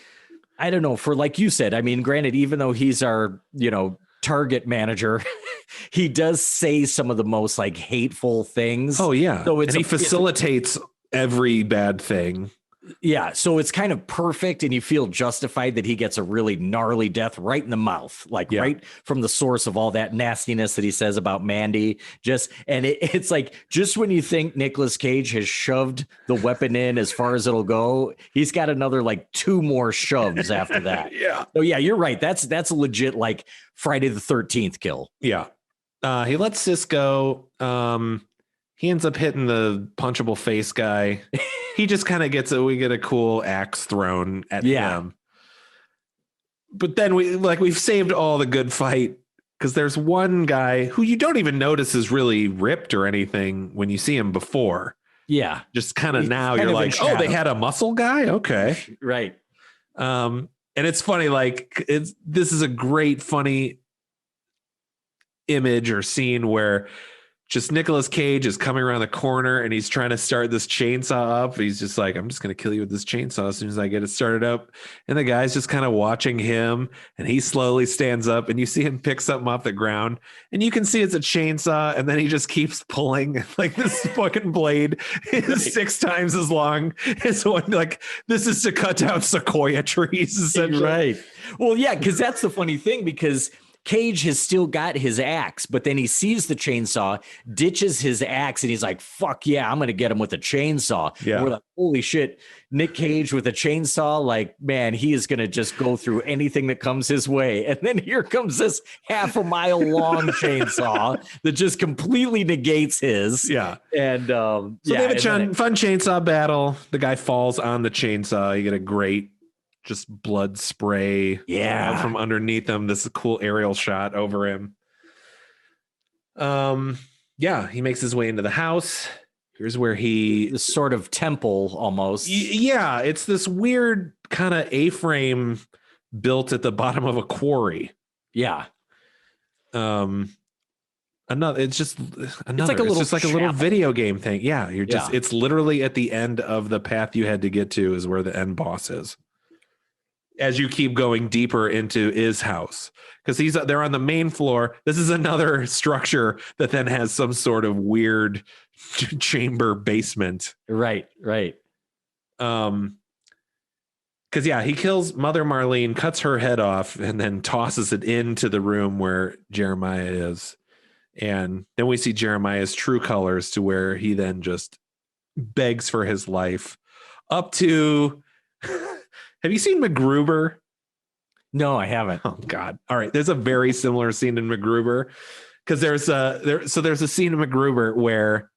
I don't know, for like you said, I mean, granted, even though he's our, target manager, he does say some of the most like hateful things. Oh yeah. So and he facilitates every bad thing. Yeah, so it's kind of perfect, and you feel justified that he gets a really gnarly death right in the mouth, like right from the source of all that nastiness that he says about Mandy. It's like just when you think Nicolas Cage has shoved the weapon in as far as it'll go, he's got another like 2 more shoves after that. Yeah. So yeah, you're right. That's a legit like Friday the 13th kill. Yeah. He lets Sis go. He ends up hitting the punchable face guy. He just kind of we get a cool axe thrown at him. But then we've saved all the good fight, because there's one guy who you don't even notice is really ripped or anything when you see him before. Yeah. Just kind of now you're like, oh, they had a muscle guy? Okay. Right. And it's funny, like this is a great funny image or scene where just Nicolas Cage is coming around the corner and he's trying to start this chainsaw up. He's just like, I'm just going to kill you with this chainsaw as soon as I get it started up. And the guy's just kind of watching him, and he slowly stands up, and you see him pick something off the ground, and you can see it's a chainsaw. And then he just keeps pulling, like this fucking blade is 6 times as long as one. Like, this is to cut down sequoia trees, essentially. Right. Well, yeah, because that's the funny thing, because Cage has still got his axe, but then he sees the chainsaw, ditches his axe, and he's like, fuck yeah, I'm going to get him with a chainsaw. Yeah. And we're like, holy shit, Nick Cage with a chainsaw, like, man, he is going to just go through anything that comes his way. And then here comes this 1/2 mile long chainsaw that just completely negates his. Yeah. And so they have a fun chainsaw battle. The guy falls on the chainsaw. You get a great just blood spray from underneath him. This is a cool aerial shot over him. He makes his way into the house. Here's where this sort of temple almost. Yeah, it's this weird kind of A-frame built at the bottom of a quarry. Yeah. It's like a little video game thing. Yeah, it's literally at the end of the path you had to get to is where the end boss is. As you keep going deeper into his house, because they're on the main floor. This is another structure that then has some sort of weird chamber basement. Right. Because he kills Mother Marlene, cuts her head off, and then tosses it into the room where Jeremiah is. And then we see Jeremiah's true colors, to where he then just begs for his life up to. Have you seen MacGruber? No, I haven't. Oh God! All right, there's a very similar scene in MacGruber, because there's a scene in MacGruber where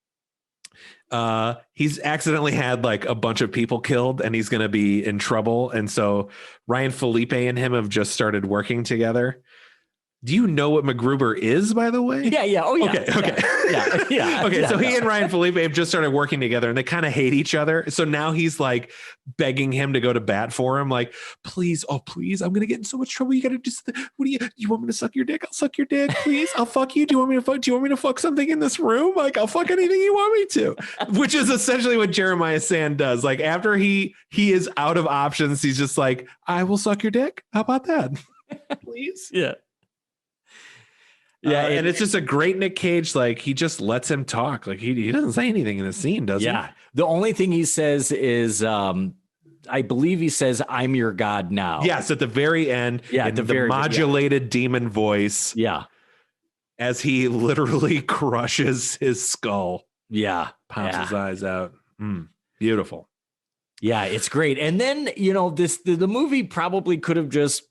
he's accidentally had like a bunch of people killed, and he's going to be in trouble, and so Ryan Felipe and him have just started working together. Do you know what MacGruber is, by the way? Yeah. Oh, yeah. Okay. Yeah. Okay. So he and Ryan Felipe have just started working together, and they kind of hate each other. So now he's like begging him to go to bat for him. Like, please, I'm going to get in so much trouble. You got to just, you want me to suck your dick? I'll suck your dick. Please. I'll fuck you. Do you want me to fuck something in this room? Like, I'll fuck anything you want me to, which is essentially what Jeremiah Sand does. Like, after he is out of options, he's just like, I will suck your dick. How about that? Please. Yeah. Yeah, and it's just a great Nick Cage. Like, he just lets him talk. Like, he doesn't say anything in the scene, does he? Yeah. The only thing he says is, I believe he says, "I'm your god now." Yes, at the very end. Yeah, in the modulated demon voice. Yeah. As he literally crushes his skull. Yeah. Pops his eyes out. Beautiful. Yeah, it's great. And then, the movie probably could have just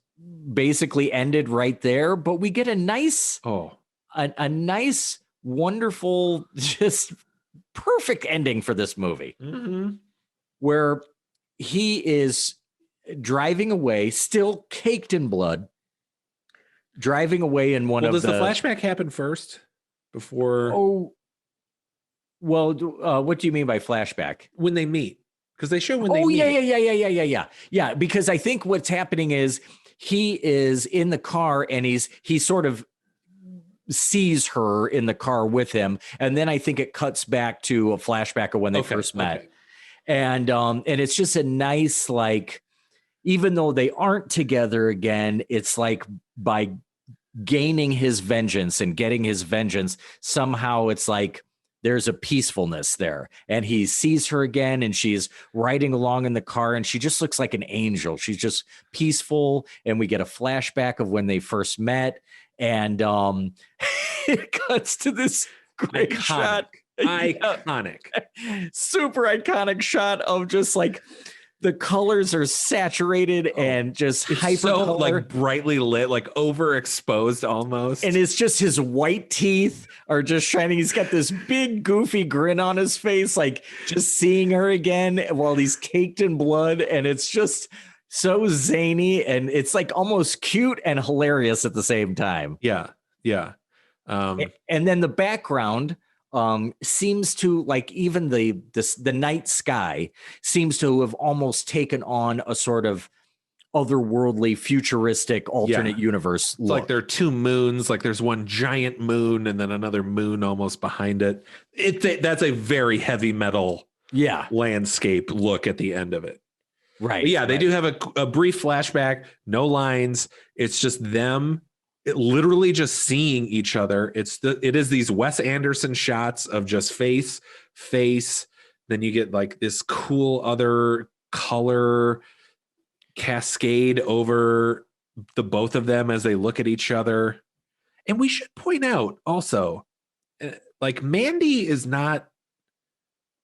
basically ended right there, but we get a nice, a nice, wonderful, just perfect ending for this movie, where he is driving away, still caked in blood, driving away in one of does the flashback happen first before? Oh, well, what do you mean by flashback? When they meet. because they show when they Oh, meet. Yeah. Because I think what's happening is he is in the car and he sort of sees her in the car with him. And then I think it cuts back to a flashback of when they first met. Okay. And it's just a nice, like, even though they aren't together again, it's like by gaining his vengeance and getting his vengeance, somehow it's like there's a peacefulness there. And he sees her again and she's riding along in the car and she just looks like an angel. She's just peaceful. And we get a flashback of when they first met. And it cuts to this great shot. Iconic. Super iconic shot of just like the colors are saturated and just hyper so like brightly lit, like overexposed almost. And it's just his white teeth are just shining. He's got this big goofy grin on his face, like just seeing her again while he's caked in blood. And it's just so zany and it's like almost cute and hilarious at the same time. Yeah. And then the background seems to, like, even the night sky seems to have almost taken on a sort of otherworldly, futuristic, alternate universe look. It's like there are two moons, like there's one giant moon and then another moon almost behind it. That's a very heavy metal landscape look at the end of it. Right. But they do have a brief flashback, no lines. It's just them literally just seeing each other. It is these Wes Anderson shots of just face. Then you get like this cool other color cascade over the both of them as they look at each other. And we should point out also, like, Mandy is not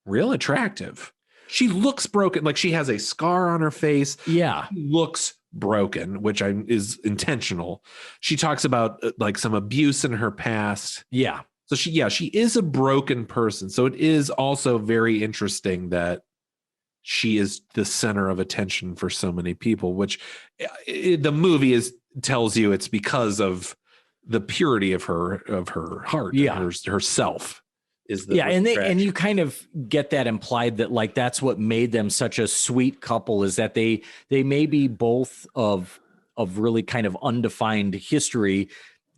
real attractive. She looks broken. Like, she has a scar on her face. Yeah. She looks broken, which is intentional. She talks about like some abuse in her past. Yeah. So she is a broken person. So it is also very interesting that she is the center of attention for so many people, which the movie tells you it's because of the purity of her heart, herself. And you kind of get that implied that, like, that's what made them such a sweet couple, is that they may be both of really kind of undefined history,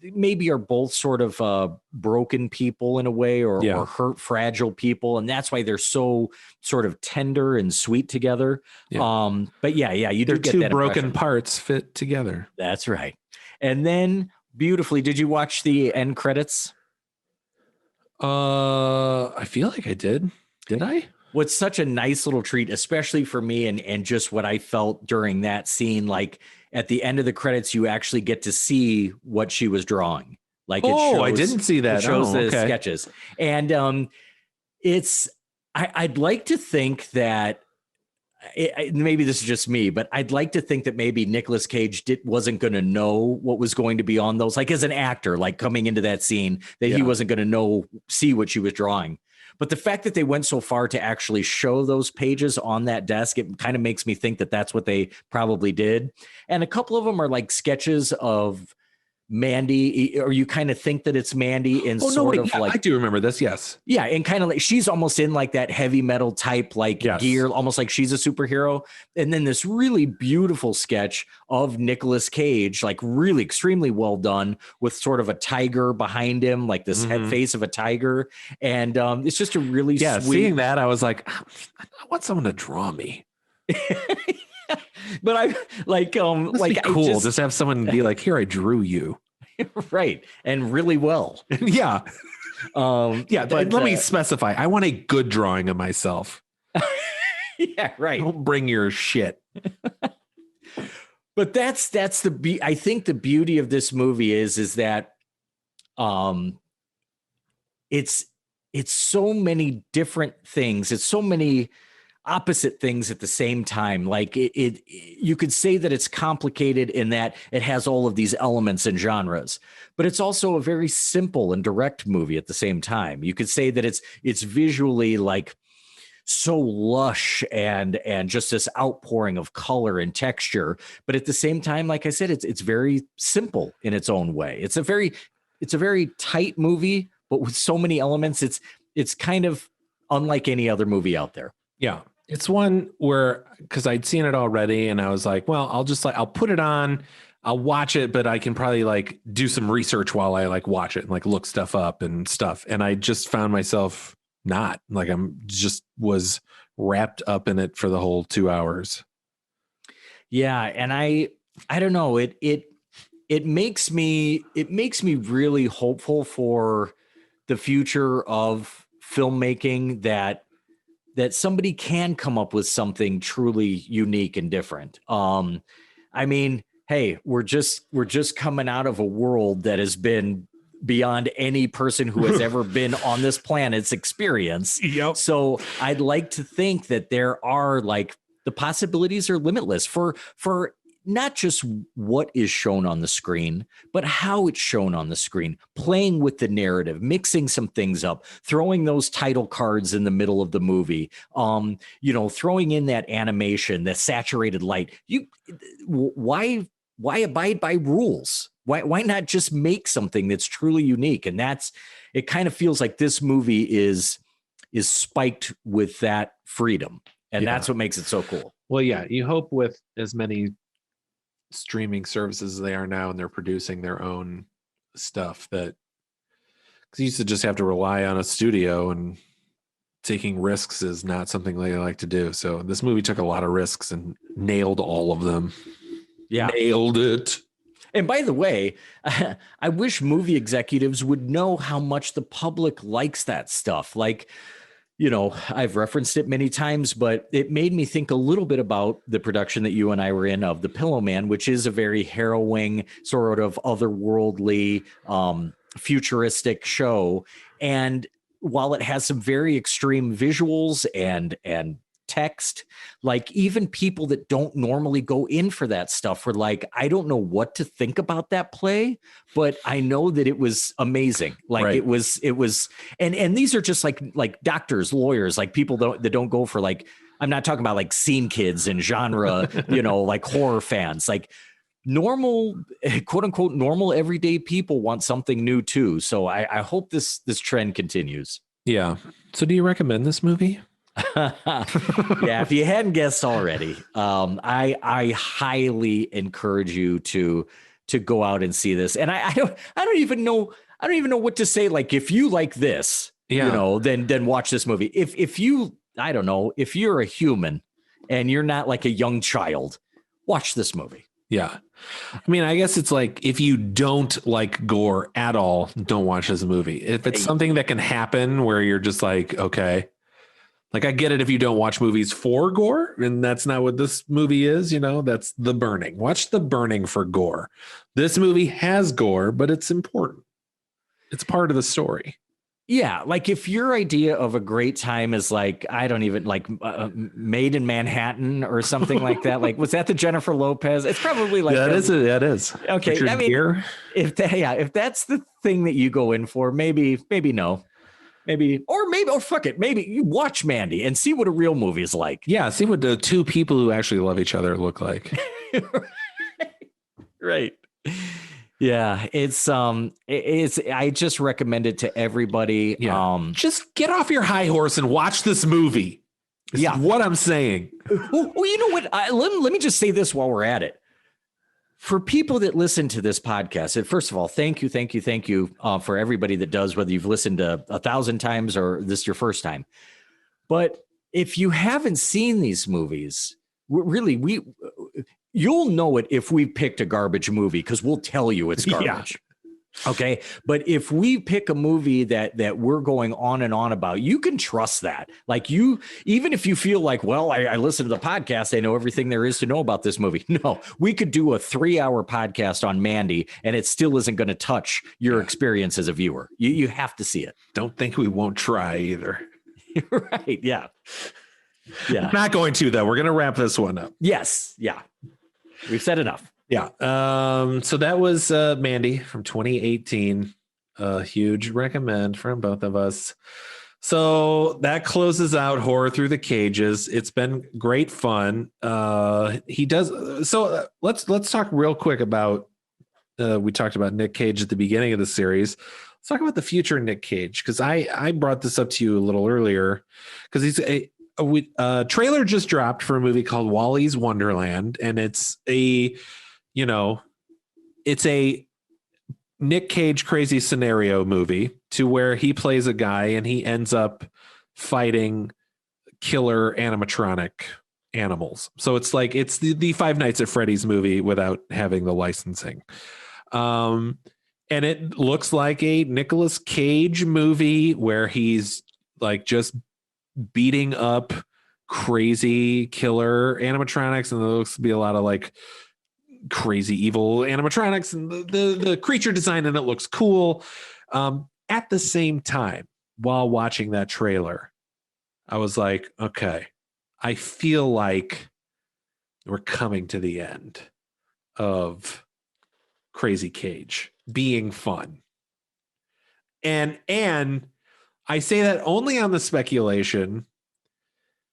maybe are both sort of broken people in a way, or hurt, fragile people, and that's why they're so sort of tender and sweet together. But you do get two that broken impression. parts fit together. That's right. And then beautifully, did you watch the end credits? I feel like I did. Did I? What's such a nice little treat, especially for me, and just what I felt during that scene, like at the end of the credits, you actually get to see what she was drawing. Like, I didn't see that. It shows the sketches. And I'd like to think that maybe this is just me, but I'd like to think that maybe Nicolas Cage wasn't going to know what was going to be on those, like, as an actor, like coming into that scene, that he wasn't going to see what she was drawing. But the fact that they went so far to actually show those pages on that desk, it kind of makes me think that that's what they probably did. And a couple of them are like sketches of Mandy, or you kind of think that it's Mandy in like, I do remember this. Yes. Yeah. And kind of like she's almost in like that heavy metal type, like gear, almost like she's a superhero. And then this really beautiful sketch of Nicolas Cage, like really extremely well done, with sort of a tiger behind him, like this head face of a tiger. And it's just a really sweet. Seeing that, I was like, I want someone to draw me. But I like, like, cool. Just have someone be like, here, I drew you. Right. And really well. Yeah. But let me specify. I want a good drawing of myself. Yeah, right. Don't bring your shit. But that's I think the beauty of this movie is that it's so many different things. It's so many opposite things at the same time. Like you could say that it's complicated in that it has all of these elements and genres, but it's also a very simple and direct movie at the same time. You could say that it's visually like so lush and just this outpouring of color and texture, but at the same time, like I said, it's very simple in its own way. It's a very tight movie, but with so many elements, it's kind of unlike any other movie out there. Yeah. It's one where, because I'd seen it already and I was like, well, I'll put it on, I'll watch it, but I can probably like do some research while I like watch it and like look stuff up and stuff. And I just found myself not like, was wrapped up in it for the whole 2 hours. Yeah. And I don't know, it makes me really hopeful for the future of filmmaking, that somebody can come up with something truly unique and different. I mean, hey, we're just coming out of a world that has been beyond any person who has ever been on this planet's experience. Yep. So I'd like to think that there are like, the possibilities are limitless for not just what is shown on the screen, but how it's shown on the screen, playing with the narrative, mixing some things up, throwing those title cards in the middle of the movie, throwing in that animation, that saturated light. Why abide by rules? Why not just make something that's truly unique? And it kind of feels like this movie is spiked with that freedom. And that's what makes it so cool. Well, yeah, you hope with as many streaming services as they are now, and they're producing their own stuff, that because you used to just have to rely on a studio, and taking risks is not something they like to do. So this movie took a lot of risks and nailed all of them. Yeah. Nailed it. And by the way, I wish movie executives would know how much the public likes that stuff. Like, I've referenced it many times, but it made me think a little bit about the production that you and I were in of The Pillow Man, which is a very harrowing, sort of otherworldly, futuristic show. And while it has some very extreme visuals and text, like even people that don't normally go in for that stuff were like, I don't know what to think about that play, but I know that it was amazing. Like right. it was, and these are just like doctors, lawyers, like people that don't go for like, I'm not talking about like scene kids and genre, like horror fans, like normal, quote unquote, normal everyday people want something new too. So I hope this trend continues. Yeah. So do you recommend this movie? Yeah, if you hadn't guessed already, I highly encourage you to go out and see this. And I don't even know what to say. Like, if you like this, then watch this movie. If you, I don't know, if you're a human and you're not like a young child, watch this movie. Yeah. I mean, I guess it's like, if you don't like gore at all, don't watch this movie. If it's something that can happen where you're just like, okay, like I get it if you don't watch movies for gore, and that's not what this movie is, that's The Burning. Watch The Burning for gore. This movie has gore, but it's important. It's part of the story. Yeah, like if your idea of a great time is like, I don't even like Made in Manhattan or something like that. Like, was that the Jennifer Lopez? It's probably like that is. Okay, Richard I mean, Gere? if that's the thing that you go in for, maybe no. Maybe fuck it. Maybe you watch Mandy and see what a real movie is like. Yeah, see what the two people who actually love each other look like. Right. Yeah, it's I just recommend it to everybody. Yeah. Just get off your high horse and watch this movie. Is what I'm saying. Well, you know what? Let me just say this while we're at it. For people that listen to this podcast, and first of all, thank you for everybody that does, whether you've listened to 1,000 times or this is your first time. But if you haven't seen these movies, really, you'll know it if we picked a garbage movie, because we'll tell you it's garbage. Yeah. Okay. But if we pick a movie that we're going on and on about, you can trust that. Like even if you feel like, well, I listen to the podcast, I know everything there is to know about this movie. No, we could do a 3-hour podcast on Mandy and it still isn't going to touch your experience as a viewer. You have to see it. Don't think we won't try either. Right. Yeah. Yeah. We're not going to, though. We're going to wrap this one up. Yes. Yeah. We've said enough. Yeah. So that was Mandy from 2018. A huge recommend from both of us. So that closes out Horror Through the Cages. It's been great fun. He does. So let's talk real quick about. We talked about Nick Cage at the beginning of the series. Let's talk about the future Nick Cage, because I brought this up to you a little earlier, because trailer just dropped for a movie called Wally's Wonderland, and it's a Nick Cage crazy scenario movie to where he plays a guy and he ends up fighting killer animatronic animals. So it's like it's the Five Nights at Freddy's movie without having the licensing. And it looks like a Nicolas Cage movie where he's like just beating up crazy killer animatronics, and there looks to be a lot of like crazy evil animatronics, and the creature design in it looks cool. At the same time, while watching that trailer, I was like, okay, I feel like we're coming to the end of Crazy Cage being fun. And I say that only on the speculation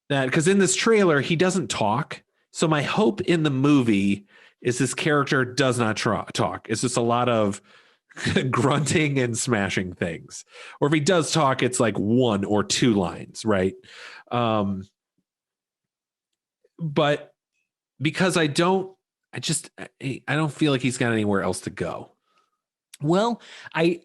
that because in this trailer, he doesn't talk. So my hope in the movie is this character does not talk. It's just a lot of grunting and smashing things. Or if he does talk, it's like 1 or 2 lines, right? But because I don't feel like he's got anywhere else to go. Well, I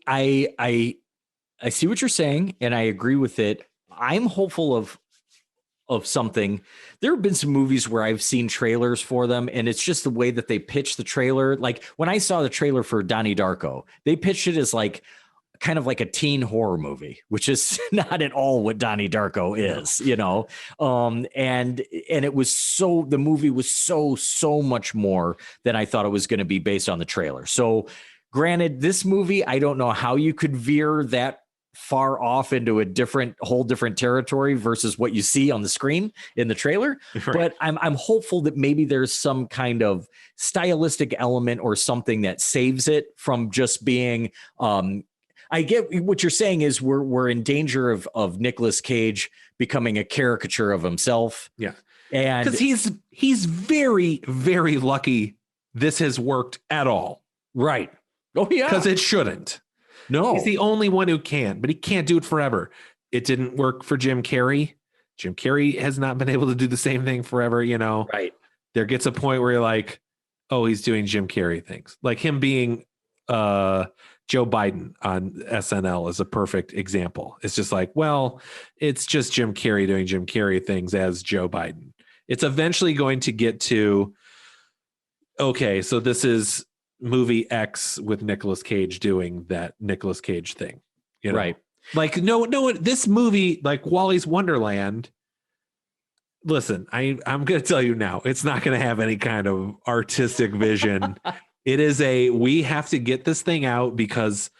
see what you're saying, and I agree with it. I'm hopeful of something. There have been some movies where I've seen trailers for them, and it's just the way that they pitch the trailer. Like when I saw the trailer for Donnie Darko, they pitched it as like kind of like a teen horror movie, which is not at all what Donnie Darko is, and it was the movie was so much more than I thought it was going to be based on the trailer. So granted, this movie, I don't know how you could veer that far off into a whole different territory versus what you see on the screen in the trailer. Right. But I'm hopeful that maybe there's some kind of stylistic element or something that saves it from just being, I get what you're saying is we're in danger of Nicolas Cage becoming a caricature of himself. Yeah. And because he's very, very lucky this has worked at all. Right. Oh yeah. Because it shouldn't. No. He's the only one who can, but he can't do it forever. It didn't work for Jim Carrey. Jim Carrey has not been able to do the same thing forever, Right. There gets a point where you're like, oh, he's doing Jim Carrey things. Like him being Joe Biden on SNL is a perfect example. It's just like, well, it's just Jim Carrey doing Jim Carrey things as Joe Biden. It's eventually going to get to, okay, so this is movie X with Nicolas Cage doing that Nicolas Cage thing, Right. Like, no, this movie, like Wally's Wonderland, listen, I'm going to tell you now, it's not going to have any kind of artistic vision. It is we have to get this thing out because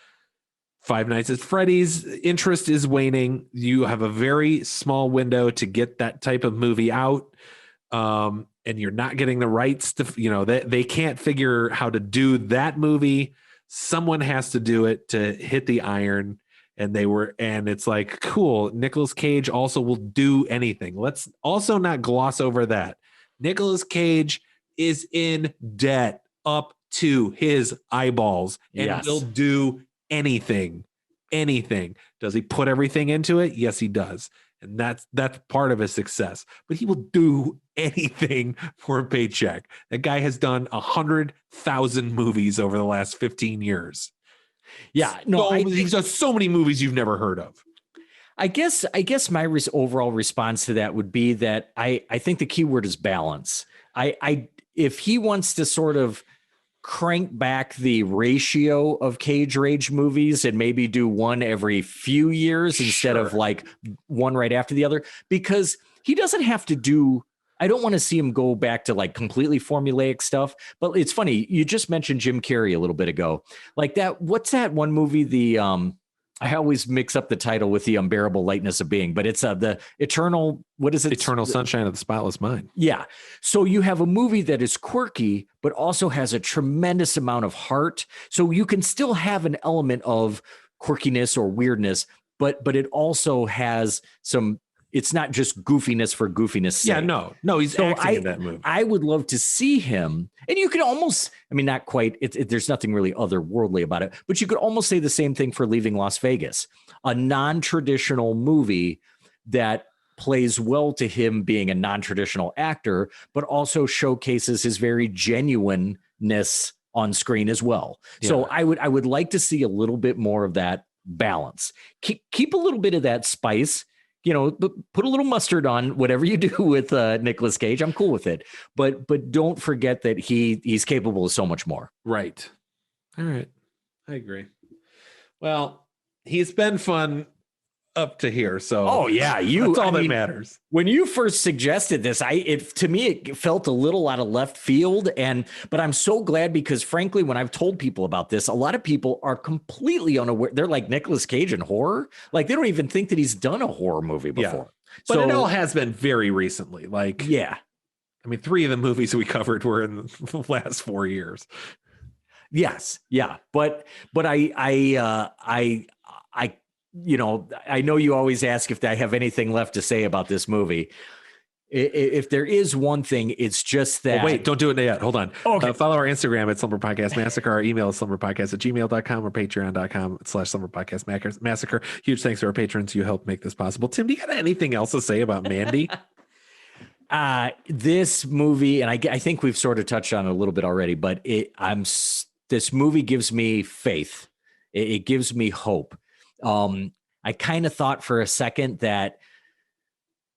Five Nights at Freddy's interest is waning. You have a very small window to get that type of movie out. And you're not getting the rights to, they can't figure how to do that movie. Someone has to do it to hit the iron. And it's like, cool. Nicolas Cage also will do anything. Let's also not gloss over that. Nicolas Cage is in debt up to his eyeballs and will do anything. Does he put everything into it? Yes, he does. And that's part of his success. But he will do anything for a paycheck. That guy has done 100,000 movies over the last 15 years. Yeah, no, he's done so many movies you've never heard of. I guess my overall response to that would be that I think the key word is balance. If he wants to sort of crank back the ratio of Cage Rage movies and maybe do one every few years instead of like one right after the other, because he doesn't have to do, I don't want to see him go back to like completely formulaic stuff, but it's funny. You just mentioned Jim Carrey a little bit ago, like that. What's that one movie? I always mix up the title with The Unbearable Lightness of Being, but it's the Eternal, what is it? Eternal Sunshine of the Spotless Mind. Yeah. So you have a movie that is quirky, but also has a tremendous amount of heart. So you can still have an element of quirkiness or weirdness, but it also has some, it's not just goofiness for goofiness sake. Yeah, no, he's acting in that movie. I would love to see him, and you can almost, I mean, not quite, there's nothing really otherworldly about it, but you could almost say the same thing for Leaving Las Vegas, a non-traditional movie that plays well to him being a non-traditional actor, but also showcases his very genuineness on screen as well. So I would like to see a little bit more of that balance. Keep a little bit of that spice. Put a little mustard on whatever you do with Nicolas Cage. I'm cool with it, but don't forget that he's capable of so much more. Right. All right. I agree. Well, he's been fun up to here. So that's all that matters. When you first suggested this, to me it felt a little out of left field, but I'm so glad, because frankly, when I've told people about this, a lot of people are completely unaware. They're like, Nicolas Cage in horror? Like, they don't even think that he's done a horror movie before. Yeah. But it all has been very recently. Like, yeah. I mean, 3 of the movies we covered were in the last 4 years. Yes. Yeah. But I know you always ask if I have anything left to say about this movie. If there is one thing, it's just that. Oh, wait, don't do it yet. Hold on. Okay. Follow our Instagram at Slumber Podcast Massacre. Our email is slumberpodcast@gmail.com or patreon.com/slumberpodcast massacre. Huge thanks to our patrons. You help make this possible. Tim, do you got anything else to say about Mandy? This movie, and I think we've sort of touched on it a little bit already, but this movie gives me faith. It gives me hope. I kind of thought for a second that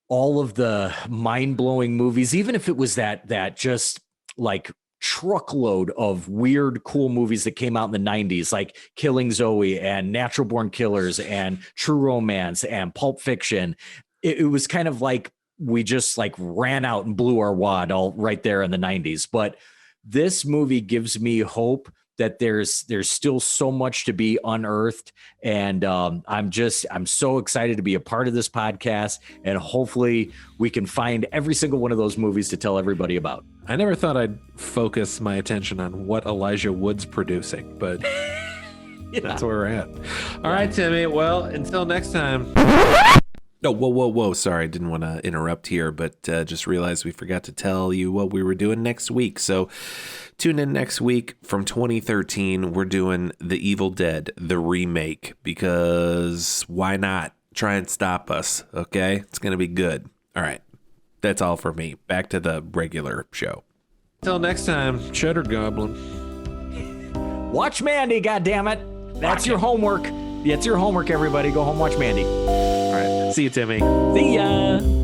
all of the mind-blowing movies, even if it was that just like truckload of weird, cool movies that came out in the 90s, like Killing Zoe and Natural Born Killers and True Romance and Pulp Fiction, it was kind of like we just like ran out and blew our wad all right there in the 90s. But this movie gives me hope that there's still so much to be unearthed. And I'm so excited to be a part of this podcast. And hopefully we can find every single one of those movies to tell everybody about. I never thought I'd focus my attention on what Elijah Wood's producing, but that's where we're at. All right, Timmy. Well, until next time. Oh, whoa. Sorry, didn't want to interrupt here, but just realized we forgot to tell you what we were doing next week. So tune in next week from 2013. We're doing The Evil Dead, the remake, because why not? Try and stop us, okay? It's going to be good. All right. That's all for me. Back to the regular show. Until next time, Cheddar Goblin. Watch Mandy, goddammit. That's your homework. That's your homework, everybody. Go home, watch Mandy. All right. See you, Timmy. See ya.